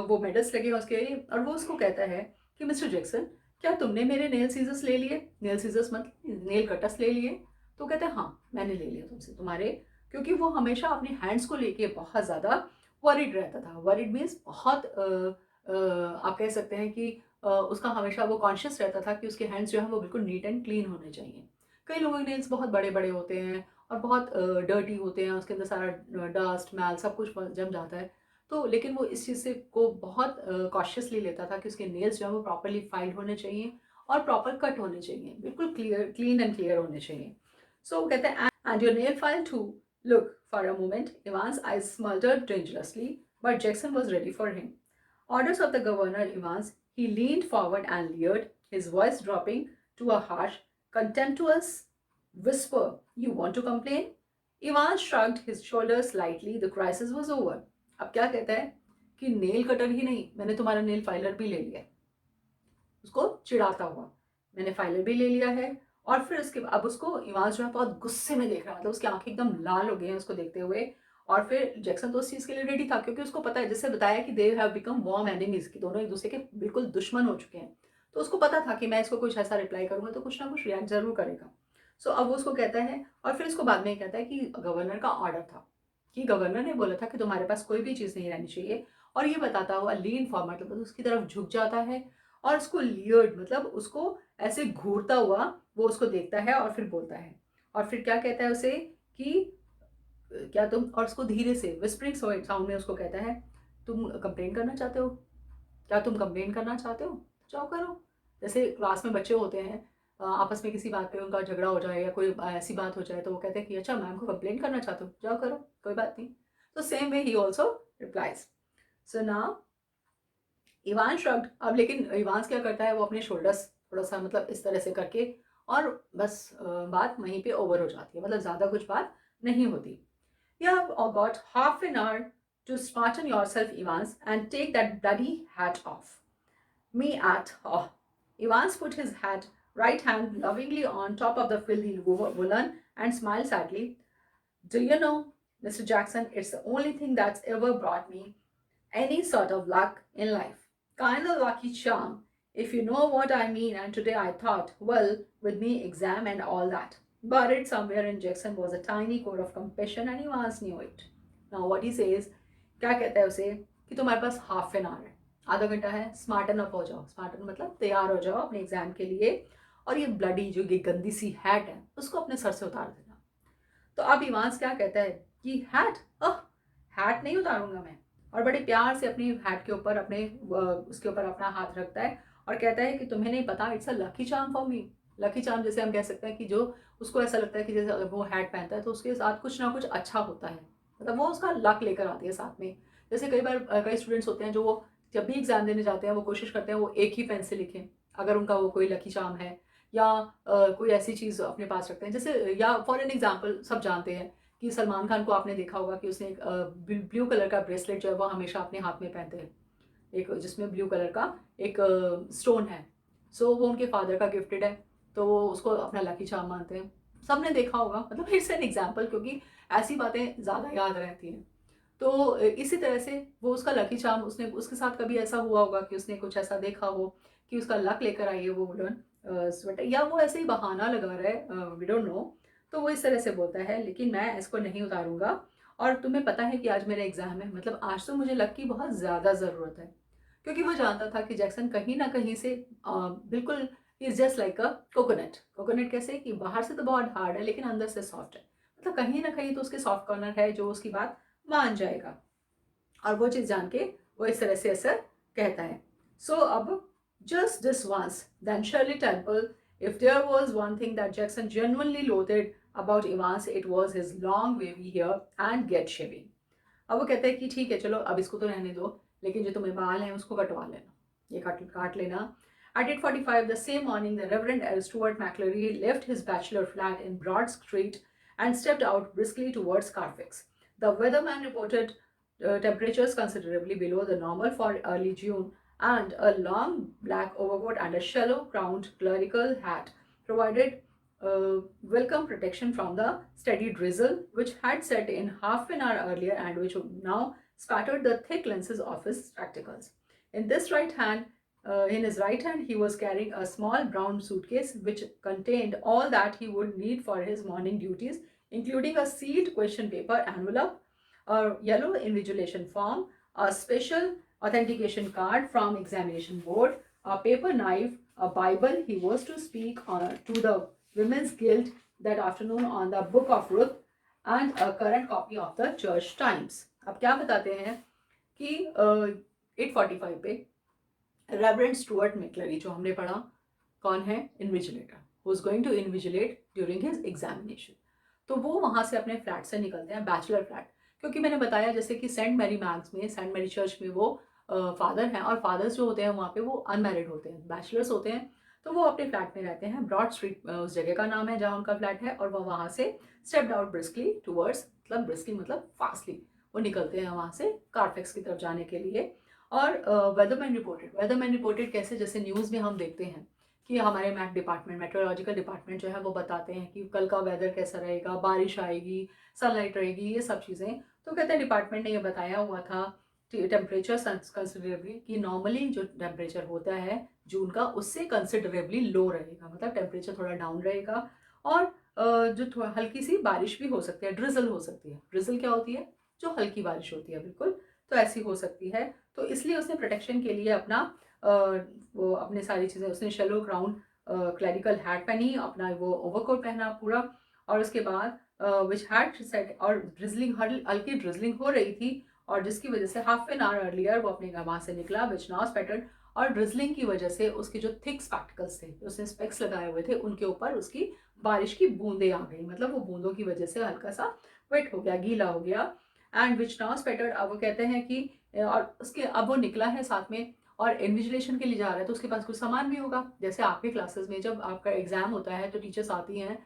वो मेडल्स लगे हैं उसके। और वो उसको कहता है कि मिस्टर जैक्सन, क्या तुमने मेरे नेल सीजर्स ले लिए? नेल सीजर्स मतलब नेल कटर्स ले लिए? तो कहते हैं हाँ, मैंने ले लिया तुमसे तुम्हारे, क्योंकि वो हमेशा अपने हैंड्स को लेके बहुत ज़्यादा वरिड रहता था। वरिड मीन्स बहुत आप कह सकते हैं कि उसका हमेशा वो कॉन्शियस रहता था कि उसके हैंड्स जो है वो बिल्कुल नीट एंड क्लीन होने चाहिए। कई लोगों के नेल्स बहुत बड़े बड़े होते हैं और बहुत डर्टी होते हैं, उसके अंदर सारा डस्ट मैल सब कुछ जम जाता है। तो लेकिन वो इस चीज़ से को बहुत कॉशियसली लेता था कि उसके नेल्स जो है वो प्रॉपरली फाइल्ड होने चाहिए और प्रॉपर कट होने चाहिए, बिल्कुल क्लियर, क्लीन एंड क्लियर होने चाहिए। सो वो कहते हैं and your nail file to look for a moment. Ivan's eyes smoldered dangerously, but Jackson was ready for him. Orders of the governor, Evans. He leaned forward and leered, his voice dropping to a harsh, contemptuous whisper. You want to complain? Evans shrugged his shoulders slightly. The crisis was over. अब क्या कहता है कि नेल कटर ही नहीं, मैंने तुम्हारा नेल फाइलर भी ले लिया। उसको चिढ़ाता हुआ, मैंने फाइलर भी ले लिया है। और फिर उसके अब उसको इवांस जो है बहुत गुस्से में देख रहा है, मतलब उसकी आंखें एकदम लाल हो गई हैं उसको देखते हुए। और फिर जैक्सन तो उस चीज़ के लिए रेडी था, क्योंकि उसको पता है, जैसे बताया कि they have become warm enemies, की दोनों एक दूसरे के बिल्कुल दुश्मन हो चुके हैं। तो उसको पता था कि मैं इसको कुछ ऐसा रिप्लाई करूंगा तो कुछ ना कुछ रिएक्ट जरूर करेगा। सो अब वो उसको कहता है, और फिर इसको बाद में कहता है कि गवर्नर का ऑर्डर था, कि गवर्नर ने बोला था कि तुम्हारे पास कोई भी चीज़ नहीं रहनी चाहिए। और ये बताता हुआ लीन फॉर्मेट, मतलब उसकी तरफ झुक जाता है और उसको लियर्ड, मतलब उसको ऐसे घूरता हुआ वो उसको देखता है और फिर बोलता है। और फिर क्या कहता है उसे कि क्या तुम, और उसको धीरे से विस्परिंग साउंड में उसको कहता है, तुम कंप्लेन करना चाहते हो? क्या तुम कंप्लेन करना चाहते हो? जाओ करो। जैसे क्लास में बच्चे होते हैं, आपस में किसी बात पे उनका झगड़ा हो जाए या कोई ऐसी बात हो जाए तो वो कहते हैं कि अच्छा मैम को कंप्लेन करना चाहते हो, जाओ करो, कोई बात नहीं। तो same way he also replies. So now Ivan shrugged. अब लेकिन इवांस क्या करता है, वो अपने शोल्डर्स थोड़ा सा मतलब इस तरह से करके और बस बात वहीं पे ओवर हो जाती है, मतलब ज़्यादा कुछ बात नहीं होती। You have got half an hour to smarten yourself, Evans, and take that bloody hat off. Me at. Oh. Evans put his right hand lovingly on top of the filthy woolen and smiled sadly. Do you know, Mr. Jackson, it's the only thing that's ever brought me any sort of luck in life. Kind of lucky charm, if you know what I mean. And today I thought, well, with me, exam and all that. Buried somewhere in Jackson was a tiny core of compassion, and Evans knew it. Now, what he says, क्या कहता है उसे कि तुम्हारे पास हाफ एन आवर है, आधा घंटा है, स्मार्टन अप हो जाओ. स्मार्टन मतलब तैयार हो जाओ अपने एग्जाम के लिए, और ये ब्लडी जो ये गंदी सी हैट है उसको अपने सर से उतार देना. तो अब इवांस क्या कहता है कि हैट, हैट नहीं उतारूंगा मैं, और बड़े प्यार से अपनी हैट के ऊपर अपने उसके ऊपर अपना हाथ रखता है और कहता है कि तुम्हें नहीं पता, it's a lucky charm for me. Lucky charm जैसे हम कह सकते हैं कि जो उसको ऐसा लगता है कि जैसे अगर वो हैट पहनता है तो उसके साथ कुछ ना कुछ अच्छा होता है, मतलब वो उसका लक लेकर आती है साथ में. जैसे कई बार कई स्टूडेंट्स होते हैं जो वो जब भी एग्जाम देने जाते हैं वो कोशिश करते हैं वो एक ही पेन से लिखें अगर उनका वो कोई लकी चार्म है, या कोई ऐसी चीज़ अपने पास रखते हैं. जैसे या फॉर एन एग्जाम्पल सब जानते हैं कि सलमान खान को आपने देखा होगा कि उसने एक ब्लू कलर का ब्रेसलेट जो है वो हमेशा अपने हाथ में पहनते हैं, एक जिसमें ब्लू कलर का एक स्टोन है. सो वो उनके फादर का गिफ्टेड है, तो वो उसको अपना लकी चार्म मानते हैं. सबने देखा होगा, मतलब इट्स एन एग्जाम्पल, क्योंकि ऐसी बातें ज़्यादा याद रहती हैं. तो इसी तरह से वो उसका लकी चार्म, उसने उसके साथ कभी ऐसा हुआ होगा कि उसने कुछ ऐसा देखा हो कि उसका लक लेकर आई है वो वुलन स्वेटर, या वो ऐसे ही बहाना लगा रहा है, वी डोंट नो. तो वो इस तरह से बोलता है लेकिन मैं इसको नहीं उतारूंगा, और तुम्हें पता है कि आज मेरा एग्जाम है, मतलब आज तो मुझे लक की बहुत ज़्यादा ज़रूरत है. क्योंकि वो जानता था कि जैक्सन कहीं ना कहीं से बिल्कुल is just like a coconut. Coconut कैसे कि बाहर से तो बहुत हार्ड है लेकिन अंदर से सॉफ्ट है, मतलब कहीं ना कहीं तो उसके सॉफ्ट कॉर्नर है जो उसकी बात मान जाएगा. और वो चीज़ जान के वो इस तरह से ऐसा कहता है. सो अब just this once, then Shirley Temple, if there was one thing that Jackson genuinely loathed about Evans, it was his long wavy hair and get shaving. अब वो कहते हैं कि ठीक है चलो अब इसको तो रहने दो, लेकिन जो तुम्हें बाल हैं उसको कटवा लेना, ये काट लेना. At 8:45 the same morning, the Reverend L. Stuart McCleary left his bachelor flat in Broad Street and stepped out briskly towards Carfax. The weatherman reported temperatures considerably below the normal for early June, and a long black overcoat and a shallow-crowned clerical hat provided welcome protection from the steady drizzle which had set in half an hour earlier and which now spattered the thick lenses of his spectacles. In his right hand, he was carrying a small brown suitcase which contained all that he would need for his morning duties, including a sealed question paper envelope, a yellow invigilation form, a special authentication card from examination board, a paper knife, a Bible he was to speak to the Women's Guild that afternoon on the Book of Ruth, and a current copy of the Church Times. अब क्या बताते हैं कि 8:45 पे रेवरेंड स्टुअर्ट मैक्लरी जो हमने पढ़ा कौन है, invigilator, who is going to invigilate during his examination. तो वो वहाँ से अपने फ्लैट से निकलते हैं, बैचलर फ्लैट. क्योंकि मैंने बताया जैसे कि सेंट मैरी मैग्स में, सेंट मैरी चर्च में वो फादर हैं, और फादर्स जो होते हैं वहाँ पे वो अनमैरिड होते हैं, बैचलर्स होते हैं. तो वो अपने फ्लैट में रहते हैं. ब्रॉड स्ट्रीट उस जगह का नाम है जहाँ उनका फ्लैट है, और वो वहाँ से स्टेप्ड आउट ब्रिस्कली टूवर्ड्स, मतलब ब्रिस्कली मतलब फास्टली वो निकलते हैं वहाँ से कारफेक्स की तरफ जाने के लिए. और वेदरमैन रिपोर्टेड कैसे, जैसे न्यूज़ में हम देखते हैं कि हमारे मैट डिपार्टमेंट, मेट्रोलॉजिकल डिपार्टमेंट जो है वो बताते हैं कि कल का वेदर कैसा रहेगा, बारिश आएगी, सनलाइट रहेगी, ये सब चीज़ें. तो कहते हैं डिपार्टमेंट ने ये बताया हुआ था टेम्परेचर कंसिडरेबली कि नॉर्मली जो टेम्परेचर होता है जून का उससे कंसिडरेबली लो रहेगा, मतलब टेम्परेचर थोड़ा डाउन रहेगा. और जो हल्की सी बारिश भी हो सकती है, ड्रिजल हो सकती है. ड्रिजल क्या होती है, जो हल्की बारिश होती है, बिल्कुल तो ऐसी हो सकती है. तो इसलिए उसने प्रोटेक्शन के लिए अपना वो अपने सारी चीज़ें, उसने शेलो क्राउन क्लैरिकल हैट पहनी, अपना वो ओवरकोट पहना पूरा, और उसके बाद विच हैड सेट, और ड्रिजलिंग हल्की ड्रिजलिंग हो रही थी, और जिसकी वजह से हाफ एन आवर अर्लियर वो अपने वहाँ से निकला विच नाउ स्पेटर्ड. और ड्रिजलिंग की वजह से उसके जो थिक स्पेक्टिकल्स थे, उसने स्पेक्स लगाए हुए थे, उनके ऊपर उसकी बारिश की बूंदें आ गई, मतलब वो बूंदों की वजह से हल्का सा वेट हो गया, गीला हो गया. एंड विच नाउ स्पेटर्ड, अब वो कहते हैं कि और उसके अब वो निकला है साथ में और इन्विजिलेशन के लिए जा रहा है, तो उसके पास कुछ सामान भी होगा. जैसे आपके क्लासेस में जब आपका एग्जाम होता है तो टीचर्स आती हैं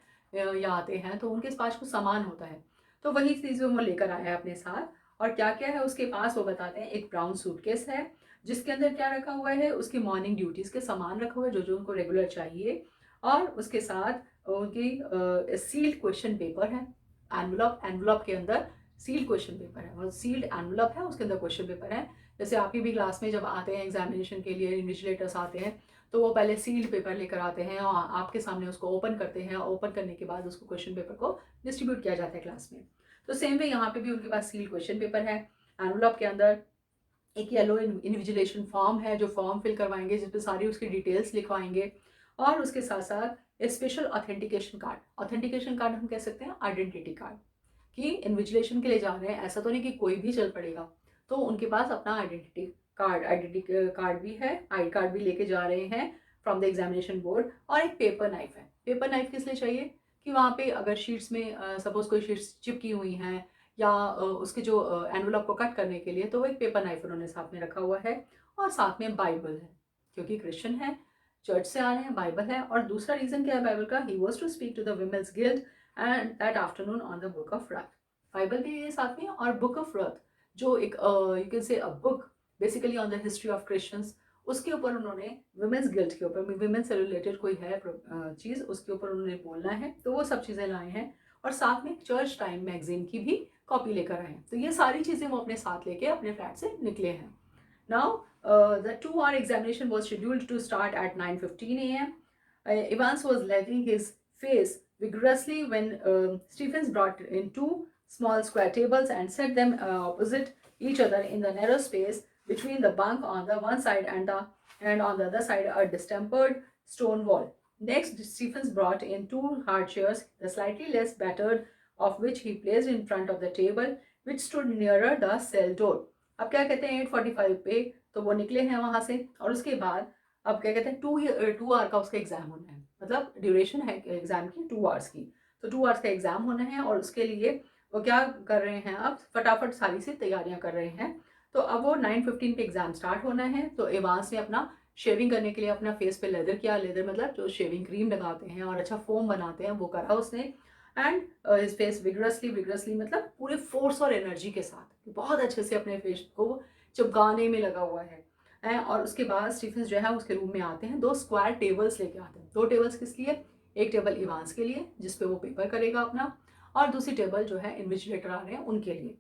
या आते हैं तो उनके पास कुछ सामान होता है, तो वही चीज़ वो लेकर आया है अपने साथ. और क्या क्या है उसके पास वो बताते हैं. एक ब्राउन सूटकेस है जिसके अंदर क्या रखा हुआ है, उसकी मॉर्निंग ड्यूटीज़ के सामान रखा हुआ है जो जो उनको रेगुलर चाहिए, और उसके साथ उनकी सील्ड क्वेश्चन पेपर है, एनवलप के अंदर सील्ड क्वेश्चन पेपर है, वो सील्ड एनवलप है, उसके अंदर क्वेश्चन पेपर है। जैसे आपकी भी क्लास में जब आते हैं एग्जामिनेशन के लिए, इन्विजिलेटर्स आते हैं तो वो पहले सील्ड पेपर लेकर आते हैं और आपके सामने उसको ओपन करते हैं, ओपन करने के बाद उसको क्वेश्चन पेपर को डिस्ट्रीब्यूट किया जाता है क्लास में। तो सेम वे यहाँ पे भी उनके पास सील्ड क्वेश्चन पेपर है। एनवलप के अंदर एक येलो इन्विजिलेशन फॉर्म है जो फॉर्म फिल करवाएंगे, जिसपे सारी उसकी डिटेल्स लिखवाएंगे, और उसके साथ साथ एक special authentication card. Authentication card हम कह सकते हैं आइडेंटिटी कार्ड, कि इन्विजिलेशन के लिए जा रहे हैं, ऐसा तो नहीं कि कोई भी चल पड़ेगा, तो उनके पास अपना आइडेंटिटी कार्ड भी है, आई कार्ड भी लेके जा रहे हैं फ्रॉम द एग्जामिनेशन बोर्ड। और एक पेपर नाइफ है। पेपर नाइफ किस लिए चाहिए कि वहाँ पे अगर शीट्स में सपोज कोई शीट्स चिपकी हुई हैं या उसके जो एनवलप को कट करने के लिए, तो वो एक पेपर नाइफ उन्होंने साथ में रखा हुआ है। और साथ में बाइबल है, क्योंकि क्रिश्चियन है, चर्च से आ रहे हैं, बाइबल है। और दूसरा रीज़न क्या है बाइबल का, he was to speak to the women's guild and that afternoon on the book of Ruth. Bible भी है साथ में, और बुक ऑफ रथ जो एक यू कैन से a book basically on the history of Christians, उसके ऊपर उन्होंने वुमेन्स गिल्ड के ऊपर, विमेन से रिलेटेड कोई है चीज़, उसके ऊपर उन्होंने बोलना है, तो वो सब चीज़ें लाए हैं। और साथ में चर्च टाइम मैगजीन की भी कॉपी लेकर आए हैं। तो ये सारी चीज़ें वो अपने साथ लेके अपने फ्लैट से निकले हैं। Now the 2 hour examination was scheduled to start at 9:15 a.m. Evans was licking his face vigorously when Stephens brought in 2 small square tables and set them opposite each other in the narrow space between the bunk on the one side and on the other side a distempered stone wall. Next, Stephens brought in 2 hard chairs, the slightly less battered of which he placed in front of the table, which stood nearer the cell door. अब क्या कहते हैं 8:45 पे तो वो निकले हैं वहां से, और उसके बाद अब क्या कहते हैं 2 आवर का उसका एग्जाम होना है, मतलब ड्यूरेशन है एग्जाम की 2 आवर्स की। तो 2 आवर्स का एग्जाम होना है, और उसके लिए वो क्या कर रहे हैं, अब फटाफट सारी सी तैयारियां कर रहे हैं। तो अब वो 9:15 पे एग्जाम स्टार्ट होना है। तो एवांस ने अपना शेविंग करने के लिए अपना फेस पे लेदर किया, लेदर मतलब जो शेविंग क्रीम लगाते हैं और अच्छा फोम बनाते हैं, वो करा उसने। एंड हिज फेस विग्रसली मतलब पूरे फोर्स और एनर्जी के साथ बहुत अच्छे से अपने फेस को चिपकाने में लगा हुआ है। और उसके बाद स्टीफेंस जो है उसके रूम में आते हैं, 2 स्क्वायर टेबल्स लेके आते हैं। 2 टेबल्स किस लिए, एक टेबल इवांस के लिए जिसपे वो पेपर करेगा अपना, और दूसरी टेबल जो है इन्विजिलेटर आ रहे हैं उनके लिए,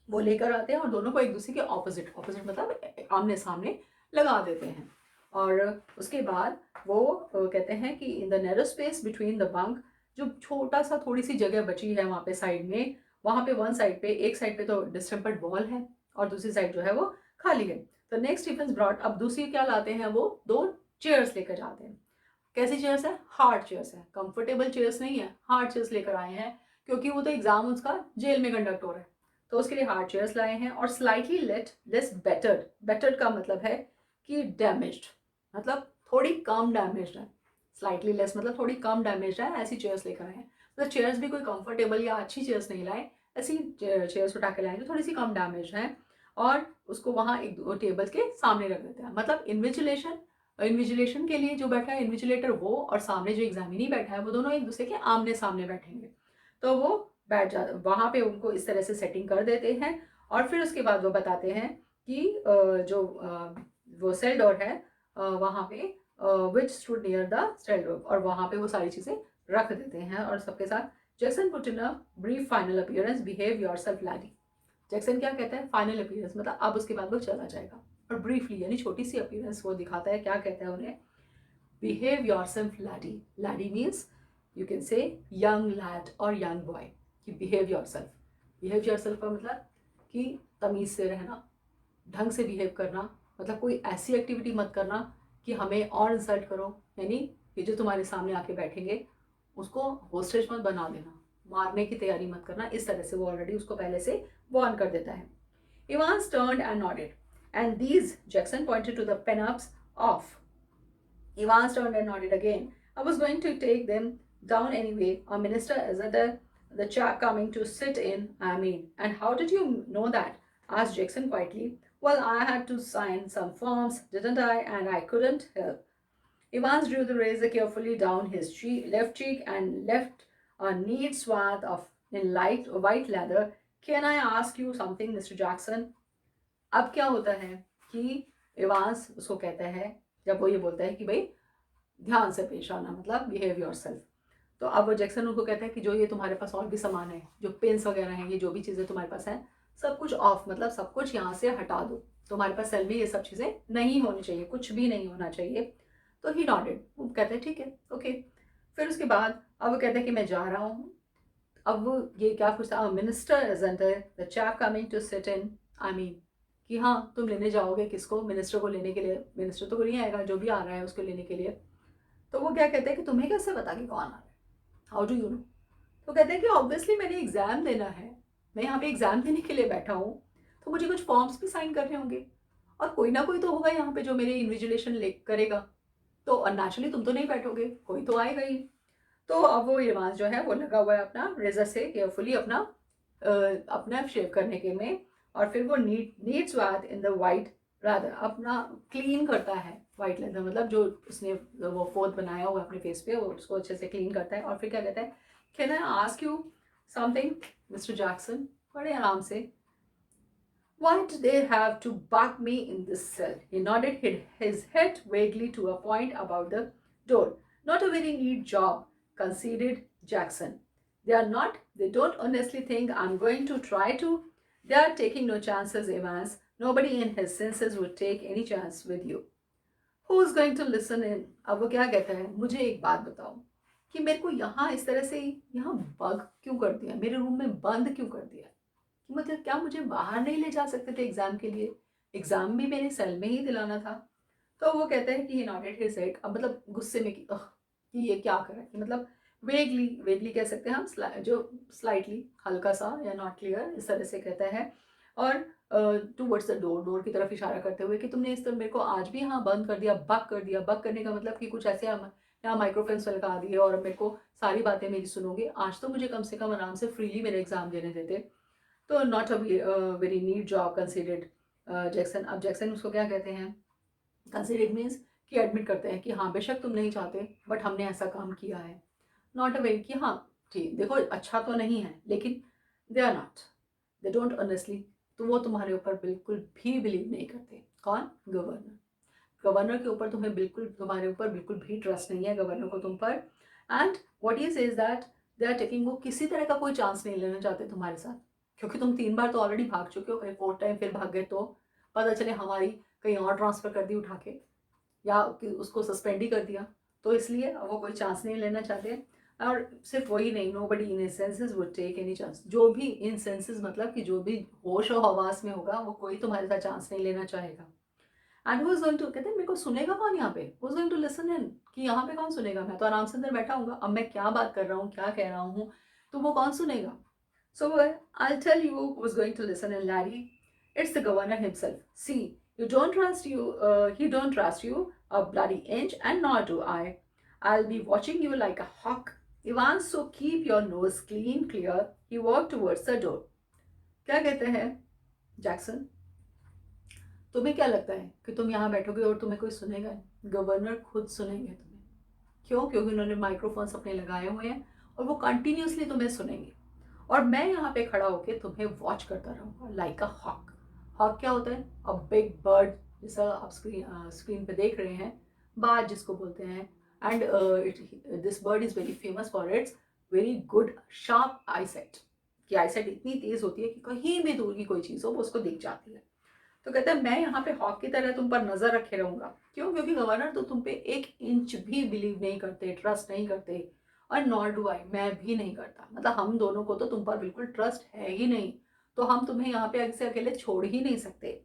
वो लेकर आते हैं और दोनों को एक दूसरे के ऑपोजिट ऑपोजिट मतलब आमने सामने लगा देते हैं। और उसके बाद वो कहते हैं कि in the narrow space between the bunk, जो छोटा सा थोड़ी सी जगह बची है वहाँ पे साइड में, वहाँ पे वन साइड पे, एक साइड पे तो डिस्टेम्पर्ड वॉल है और दूसरी साइड जो है वो खाली है। तो नेक्स्ट डिफेंस ब्रॉड, अब दूसरी क्या लाते हैं, वो 2 चेयर्स लेकर जाते हैं। कैसी चेयर्स है, हार्ड चेयर्स है, कंफर्टेबल चेयर्स नहीं है, हार्ड चेयर्स लेकर आए हैं, क्योंकि वो तो एग्जाम उसका जेल में कंडक्ट हो रहा है, तो उसके लिए हार्ड चेयर्स लाए हैं। और स्लाइटली लेस बेटर्ड का मतलब है कि डैमेज्ड, मतलब थोड़ी कम डैमेज्ड है। स्लाइटली लेस मतलब थोड़ी कम डैमेज्ड है, ऐसी चेयर्स लेकर आए हैं। तो चेयर्स भी कोई कंफर्टेबल या अच्छी चेयर्स नहीं लाए, ऐसी चेयर्स उठा के लाए जो थोड़ी सी कम डैमेज है, और उसको वहाँ एक 2 टेबल के सामने रख देते हैं। मतलब इन्विजिलेशन के लिए जो बैठा है इन्विजिलेटर वो, और सामने जो एग्जामिनी बैठा है, वो दोनों एक दूसरे के आमने सामने बैठेंगे। तो वो बैठ जा वहाँ पे उनको इस तरह से सेटिंग कर देते हैं। और फिर उसके बाद वो बताते हैं कि जो वो सेल डोर है वहाँ पे which stood near the cell door, और वहाँ पे वो सारी चीज़ें रख देते हैं और सबके साथ। Jackson put in a brief final appearance, behave yourself lady. Jackson क्या कहता है, फाइनल अपीयरेंस मतलब अब उसके बाद वो चला जाएगा, और ब्रीफली यानी छोटी सी अपीयरेंस वो दिखाता है। क्या कहता है उन्हें, behave yourself lady. Lady means you can से यंग लैड और यंग बॉय, कि बिहेव योरसेल्फ का मतलब कि तमीज़ से रहना, ढंग से बिहेव करना, मतलब कोई ऐसी एक्टिविटी मत करना कि हमें और इंसल्ट करो, यानी ये जो तुम्हारे सामने आके बैठेंगे उसको होस्टेज मत बना देना, मारने की तैयारी मत करना, इस तरह से वो ऑलरेडी उसको पहले से वार्न कर देता है। Evans turned and nodded, and these, Jackson pointed to the pen-ups off. Evans turned and nodded again. I was going to take them down anyway. Our minister isn't the chap coming to sit in, I mean. And how did you know that? Asked Jackson quietly. Well, I had to sign some forms, didn't I? And I couldn't help. Evans drew the razor carefully down his left cheek and left a neat swath of in light white leather. Can I ask you something, Mr. Jackson? अब क्या होता है कि इवांस उसको कहता है, जब वो ये बोलता है कि भाई ध्यान से पेश आना, मतलब बिहेव योरसेल्फ, तो अब वो जैक्सन उनको कहता है कि जो ये तुम्हारे पास और भी सामान है, जो पेन्स वगैरह हैं, ये जो भी चीज़ें तुम्हारे पास हैं, सब कुछ ऑफ, मतलब सब कुछ यहाँ से हटा दो, तुम्हारे पास सेल में ये सब चीज़ें नहीं होनी चाहिए, कुछ भी नहीं होना चाहिए। तो ही नॉडेड, वो कहते हैं ठीक है, ओके। फिर उसके बाद अब वो कहते हैं कि मैं जा रहा हूँ। अब वो ये क्या पूछता, minister isn't the chap coming to sit in, I mean कि हाँ तुम लेने जाओगे किसको, मिनिस्टर को लेने के लिए, मिनिस्टर तो नहीं आएगा, जो भी आ रहा है उसको लेने के लिए। तो वो क्या कहते हैं कि तुम्हें कैसे पता कि कौन आ रहा है, हाउ डू यू नो। तो कहते हैं कि ऑब्वियसली मैंने एग्जाम देना है, मैं यहाँ पे एग्जाम देने के लिए बैठा हूँ, तो मुझे कुछ फॉर्म्स भी साइन करने होंगे, और कोई ना कोई तो होगा यहाँ पे जो मेरी इन्विजिलेशन ले करेगा, तो नेचुरली तुम तो नहीं बैठोगे, कोई तो आएगा ही। तो अब वो रिवाज जो है वो लगा हुआ है अपना रेजर से केयरफुली अपना शेव करने के में, और फिर वो needs bath in the white rather, अपना क्लीन करता है वाइट लेदर, मतलब जो उसने वो फोर्थ बनाया हुआ अपने फेस पे, वो उसको अच्छे से क्लीन करता है। और फिर क्या कहता है, can I ask you something mister Jackson, बड़े आराम से, why did they have to bug me in this cell? He nodded his head vaguely to a point about the door. Not a very neat job, conceded Jackson. They are not. They don't honestly think I'm going to try to. They are taking no chances, Evans. Nobody in his senses would take any chance with you. Who is going to listen in? अब वो क्या कहता है, मुझे एक बात बताओ कि मेरे को यहाँ इस तरह से यहाँ बग क्यों कर दिया, मेरे रूम में बंद क्यों कर दिया, मतलब क्या मुझे बाहर नहीं ले जा सकते थे एग्जाम के लिए, एग्जाम भी मेरे सेल में ही दिलाना था। तो वो कहते हैं कि ही नॉडेड हिज हेड, अब मतलब गुस्से में कि ये क्या कर रहा है, कि मतलब वेगली वेगली कह सकते हैं हम, जो स्लाइटली हल्का सा या नॉट क्लियर इस तरह से कहता है, और टूवर्ड्स द डोर, डोर की तरफ इशारा करते हुए कि तुमने इस तरह मेरे को आज भी यहाँ बंद कर दिया, बक कर दिया। बक करने का मतलब कि कुछ ऐसे यहाँ माइक्रोफोन्स लगा दिए और मेरे को सारी बातें मेरी सुनोगे, आज तो मुझे कम से कम आराम से फ्रीली मेरे एग्जाम देने देते। तो not a very need job considered Jackson. अब जैक्सन उसको क्या कहते हैं, कंसिडर्ड मीन्स कि एडमिट करते हैं कि हाँ बेशक तुम नहीं चाहते बट हमने ऐसा काम किया है। नॉट अ वेरी कि हाँ ठीक देखो अच्छा तो नहीं है, लेकिन they are not, they don't honestly, तो वो तुम्हारे ऊपर बिल्कुल भी बिलीव नहीं करते। कौन? गवर्नर। गवर्नर के ऊपर तुम्हें बिल्कुल, तुम्हारे ऊपर बिल्कुल भी ट्रस्ट नहीं है गवर्नर को तुम पर। And what he says that they are taking, वो किसी तरह का कोई चांस नहीं लेना चाहते तुम्हारे साथ, क्योंकि तुम 3 बार तो ऑलरेडी भाग चुके हो, कहीं 4th टाइम फिर भाग गए तो पता चले हमारी कहीं और ट्रांसफ़र कर दी उठा के, या उसको सस्पेंड ही कर दिया, तो इसलिए वो कोई चांस नहीं लेना चाहते। और सिर्फ वही नहीं, nobody in senses would take any chance, जो भी इन सेंसेस मतलब कि जो भी होश और हवास में होगा वो कोई तुम्हारे साथ चांस नहीं लेना चाहेगा। And who is going to, कहते हैं मेरे को सुनेगा कौन यहाँ पे, who is going to listen in, कि यहाँ पे कौन सुनेगा, मैं तो आराम से अंदर बैठा हूँ, अब मैं क्या बात कर रहा हूँ क्या कह रहा हूँ, तो वो कौन सुनेगा। So I tell you who is going to listen in Larry, it's the governor himself. See, you don't trust you, he don't trust you a bloody inch, and nor do I. I'll be watching you like a hawk. Ivan, so keep your nose clean, clear. He walked towards the door. क्या कहते हैं जैक्सन, तुम्हें क्या लगता है कि तुम यहाँ बैठोगे और तुम्हें कोई सुनेगा? गवर्नर खुद सुनेंगे तुम्हें। क्यों? क्योंकि उन्होंने माइक्रोफोन्स अपने लगाए हुए हैं और वो कंटिन्यूसली तुम्हें सुनेंगे, और मैं यहाँ पे खड़ा होकर तुम्हें वॉच करता रहूँगा लाइक अ हॉक। हॉक क्या होता है? अ बिग बर्ड, जैसा आप स्क्रीन पे देख रहे हैं, बाज जिसको बोलते हैं। And this bird is very famous for its very good sharp eyesight, कि आईसाइट इतनी तेज़ होती है कि कहीं भी दूर की कोई चीज़ हो वो उसको दिख जाती है। तो कहता है मैं यहाँ पे हॉक की तरह तुम पर नजर रखे रहूंगा। क्यों? क्योंकि गवर्नर तो तुम पे 1 इंच भी बिलीव नहीं करते, ट्रस्ट नहीं करते, और नॉर डू आई, मैं भी नहीं करता, मतलब हम दोनों को तो तुम पर बिल्कुल ट्रस्ट है ही नहीं, तो हम तुम्हें यहाँ पे ऐसे अकेले छोड़ ही नहीं सकते।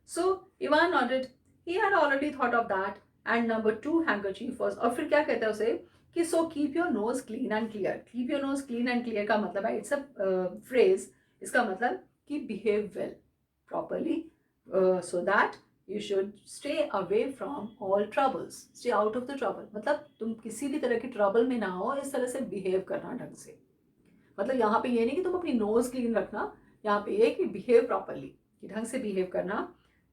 So Evan nodded, he had already thought of that, and number 2 handkerchief was, और फिर क्या कहता है उसे कि so keep your nose clean and clear. Keep your nose clean and clear का मतलब है, इट्स अ फ्रेज, इसका मतलब कि behave well properly, so that you should stay away from all troubles, stay out of the trouble, मतलब तुम किसी भी तरह की ट्रबल में ना हो, इस तरह से बिहेव करना ढंग से। मतलब यहाँ पे ये नहीं कि तुम अपनी नोज क्लीन रखना, यहाँ पे ये कि बिहेव प्रॉपरली, कि ढंग से बिहेव करना,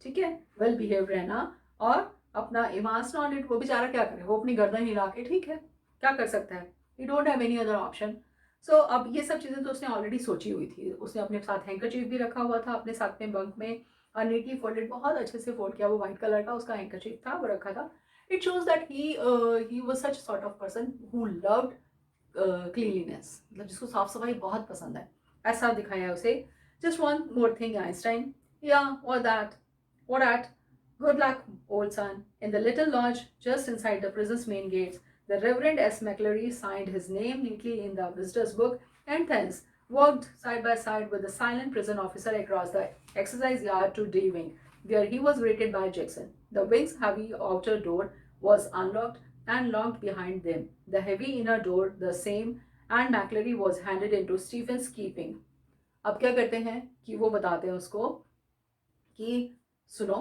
ठीक है, वेल बिहेव रहना। और अपना इमांस नॉलेज, वो बेचारा क्या करे, वो अपनी गर्दन हिला के, ठीक है क्या कर सकता है, you don't have any other option. So अब ये सब चीज़ें तो उसने ऑलरेडी सोची हुई थी, उसने अपने साथ हैंकरचीफ भी रखा हुआ था अपने साथ में बंक में, और नीटली फोल्डेड, बहुत अच्छे से फोल्ड किया, वो व्हाइट कलर का उसका हैंकरचीफ था, वो रखा था। It shows that he was such sort of person who loved cleanliness, मतलब जिसको साफ सफाई बहुत पसंद है, ऐसा दिखाया है उसे. Just one more thing Einstein, या what at, good luck old son. In the little lodge just inside the prison's main gates, the Reverend S. McCleary signed his name neatly in the visitor's book and thence walked side by side with the silent prison officer across the exercise yard to D wing, where he was greeted by Jackson. The wing's heavy outer door was unlocked and locked behind them. The heavy inner door the same, and McCleary was handed into Stephen's keeping. अब क्या करते हैं कि वो बताते हैं उसको कि सुनो,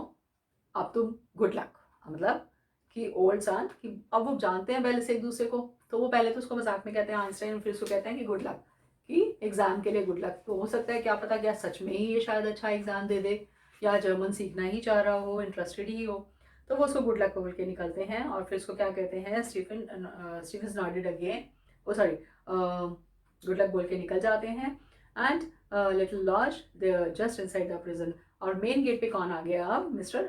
अब तुम गुड लक, मतलब कि ओल्ड सन, कि अब वो जानते हैं पहले से एक दूसरे को, तो वो पहले तो उसको मजाक में कहते हैं आइंस्टाइन, फिर उसको कहते हैं कि गुड लक, कि एग्जाम के लिए गुड लक. तो हो सकता है क्या पता क्या सच में ही ये शायद अच्छा एग्जाम दे दे, या जर्मन सीखना ही चाह रहा हो, इंटरेस्टेड ही हो. तो वो उसको गुड लक बोल के निकलते हैं. और फिर उसको क्या कहते हैं, Stephen nodded again, oh sorry, good luck बोल के निकल जाते हैं. And little lodge there just inside the prison. और मेन गेट पे कौन आ गया, अब मिस्टर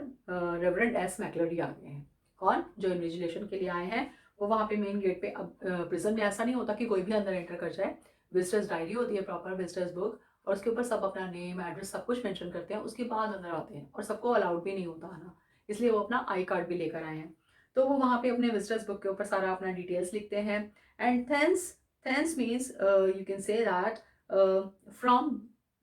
रेवरेंड एस मैक्लरी आ गए हैं. कौन, जो इन्विजिलेशन के लिए आए हैं, वो वहाँ पे मेन गेट पे. अब प्रिजन में ऐसा नहीं होता कि कोई भी अंदर एंटर कर जाए. विजिटर्स डायरी होती है, प्रॉपर विजिटर्स बुक, और उसके ऊपर सब अपना नेम एड्रेस सब कुछ मेंशन करते हैं, उसके बाद अंदर आते हैं. और सबको अलाउड भी नहीं होता आना, इसलिए वो अपना आई कार्ड भी लेकर आए हैं. तो वो वहाँ पे अपने विजिटर्स बुक के ऊपर सारा अपना डिटेल्स लिखते हैं. And thence means you can say that from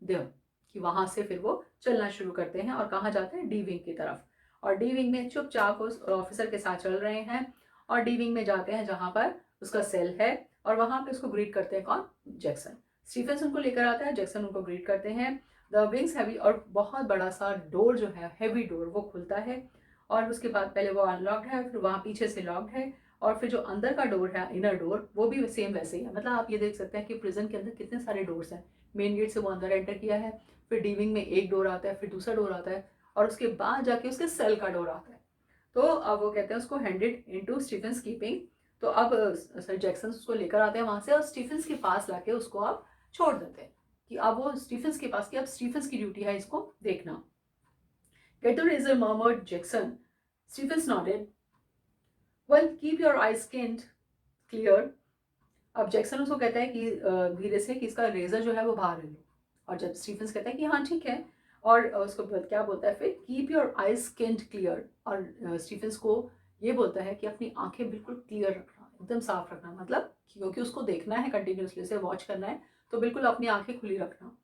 there, कि वहाँ से फिर वो चलना शुरू करते हैं. और कहाँ जाते हैं, डी विंग की तरफ. और डी विंग में चुपचाप उस ऑफिसर के साथ चल रहे हैं, और डी विंग में जाते हैं जहाँ पर उसका सेल है. और वहाँ पे उसको ग्रीट करते हैं कौन, जैक्सन. स्टीफेंस उनको लेकर आता है, जैक्सन उनको ग्रीट करते हैं. द विंग्स हैवी, और बहुत बड़ा सा डोर जो है, हैवी डोर, वो खुलता है. और उसके बाद पहले वो अनलॉक्ड है, फिर वहाँ पीछे से लॉक्ड है. और फिर जो अंदर का डोर है, इनर डोर, वो भी सेम वैसे ही है. मतलब आप ये देख सकते हैं कि प्रिजन के अंदर कितने सारे डोर्स हैं. मेन गेट से वो अंदर एंटर किया है, फिर डी विंग में एक डोर आता है, फिर दूसरा डोर आता है, और उसके बाद जाके उसके सेल का डोर आता है. तो अब वो कहते हैं उसको हैंडेड इनटू स्टीफेंस कीपिंग. तो अब सर जैक्सन उसको लेकर आते हैं वहां से, और स्टीफेंस के पास लाके उसको अब छोड़ देते हैं, कि अब वो स्टीफेंस के पास, कि अब स्टीफेंस की ड्यूटी है इसको देखना. Get the razor, murmured Jackson. Stephens nodded. Well, keep your eyes skinned clear. अब जैक्सन उसको कहता है कि धीरे से, कि इसका रेजर जो है वो बाहर ले लो. और जब स्टीफेंस कहता है कि हाँ ठीक है, और उसको क्या बोलता है फिर, keep your eyes skinned clear. और स्टीफेंस को ये बोलता है कि अपनी आंखें बिल्कुल क्लियर रखना, एकदम साफ रखना, मतलब क्योंकि उसको देखना है कंटिन्यूसली, से वॉच करना है, तो बिल्कुल अपनी आंखें खुली रखना.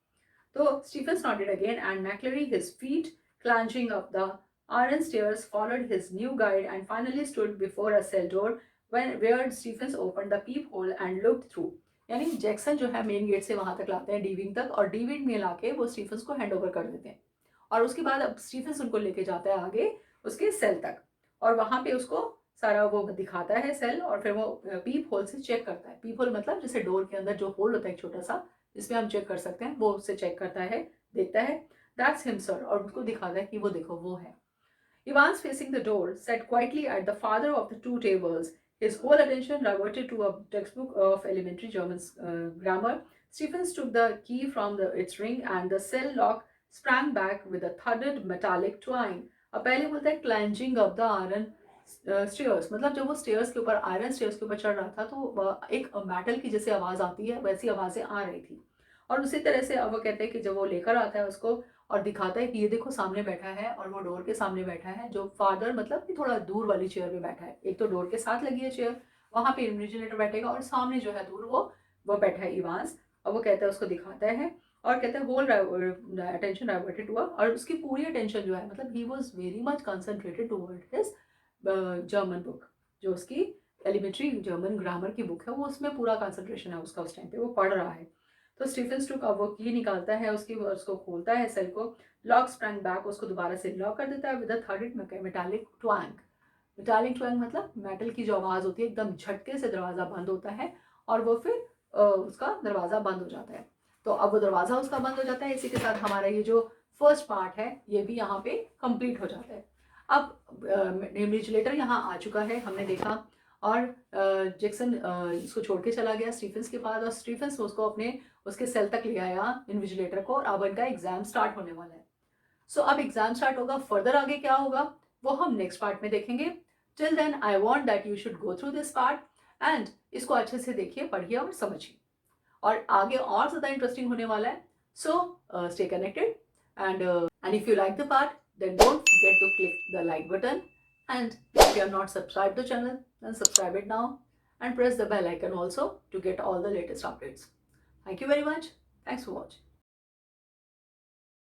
तो Stephens nodded again, and McLeery, his feet clanching up the iron stairs, followed his new guide and finally stood before a cell door where Stephens opened the peephole and looked through. यानी जैक्सन जो है मेन गेट से वहां तक लाते हैं डी विंग तक, और डी विंग में लाके वो स्टीफेंस को हैंड ओवर कर देते हैं. और उसके बाद अब स्टीफेंस उनको लेके जाता है आगे उसके सेल तक, और वहां पे उसको सारा वो दिखाता है सेल. और फिर वो पीप होल से चेक करता है. पीप होल मतलब जैसे डोर के अंदर जो होल होता है एक छोटा सा, जिसमें हम चेक कर सकते हैं, वो उससे चेक करता है, देखता है. That's him, sir. और उसको दिखाता है कि वो देखो वो है. Evans, facing the door, sat quietly at the farther of the two tables. His whole attention reverted to a textbook of elementary German grammar. Stephens took the key from its ring, and the cell lock sprang back with a thudded metallic twang. अब पहले बोलता है clenching up the iron stairs, मतलब जब वो स्टेयर्स के ऊपर, आयरन स्टेयर्स के ऊपर चढ़ रहा था, तो एक मेटल की जैसे आवाज आती है, वैसी आवाजें आ रही थी. और उसी तरह से अब वो कहते हैं कि जब वो लेकर आता है उसको और दिखाता है कि ये देखो सामने बैठा है, और वो डोर के सामने बैठा है, जो फादर मतलब कि थोड़ा दूर वाली चेयर पे बैठा है. एक तो डोर के साथ लगी है चेयर, वहां पे इन्विजिलेटर बैठेगा, और सामने जो है दूर वो बैठा है इवांस. और वो कहता है, उसको दिखाता है, और कहता है होल अटेंशन डाइवर्टेड टू, और उसकी पूरी अटेंशन जो है, मतलब he was very much concentrated toward his German book, जो उसकी एलिमेंट्री जर्मन ग्रामर की बुक है, वो उसमें पूरा कंसंट्रेशन है उसका, उस टाइम पे वो पढ़ रहा है. तो स्टीफेंस टुक, अब वो की निकालता है उसकी, उसको खोलता है सेल को. लॉक स्प्रैंग बैक, उसको दोबारा से लॉक कर देता है with a third metallic twang. Metallic twang मतलब मेटल की जो आवाज होती है, एकदम झटके से दरवाजा बंद होता है, और वो फिर उसका दरवाजा बंद हो जाता है. तो अब वो दरवाजा उसका बंद हो जाता है. इसी के साथ हमारा ये जो फर्स्ट पार्ट है ये भी यहाँ पे कंप्लीट हो जाता है. अब इन्विजिलेटर यहाँ आ चुका है, हमने देखा, और जैक्सन इसको छोड़ के चला गया स्टीफेंस के पास, और स्टीफेंस उसको अपने उसके सेल तक ले आया इन्विजिलेटर को, और अब इनका एग्जाम स्टार्ट होने वाला है. सो अब एग्जाम स्टार्ट होगा, फर्दर आगे क्या होगा वो हम नेक्स्ट पार्ट में देखेंगे. Till then I want that you should go through this part, and इसको अच्छे से देखिए, पढ़िए और समझिए, और आगे और ज़्यादा इंटरेस्टिंग होने वाला है. So stay connected, and if you like the part, then don't forget to click the like button, and if you have not subscribed the channel, then subscribe it now and press the bell icon also to get all the latest updates. Thank you very much. Thanks for watching.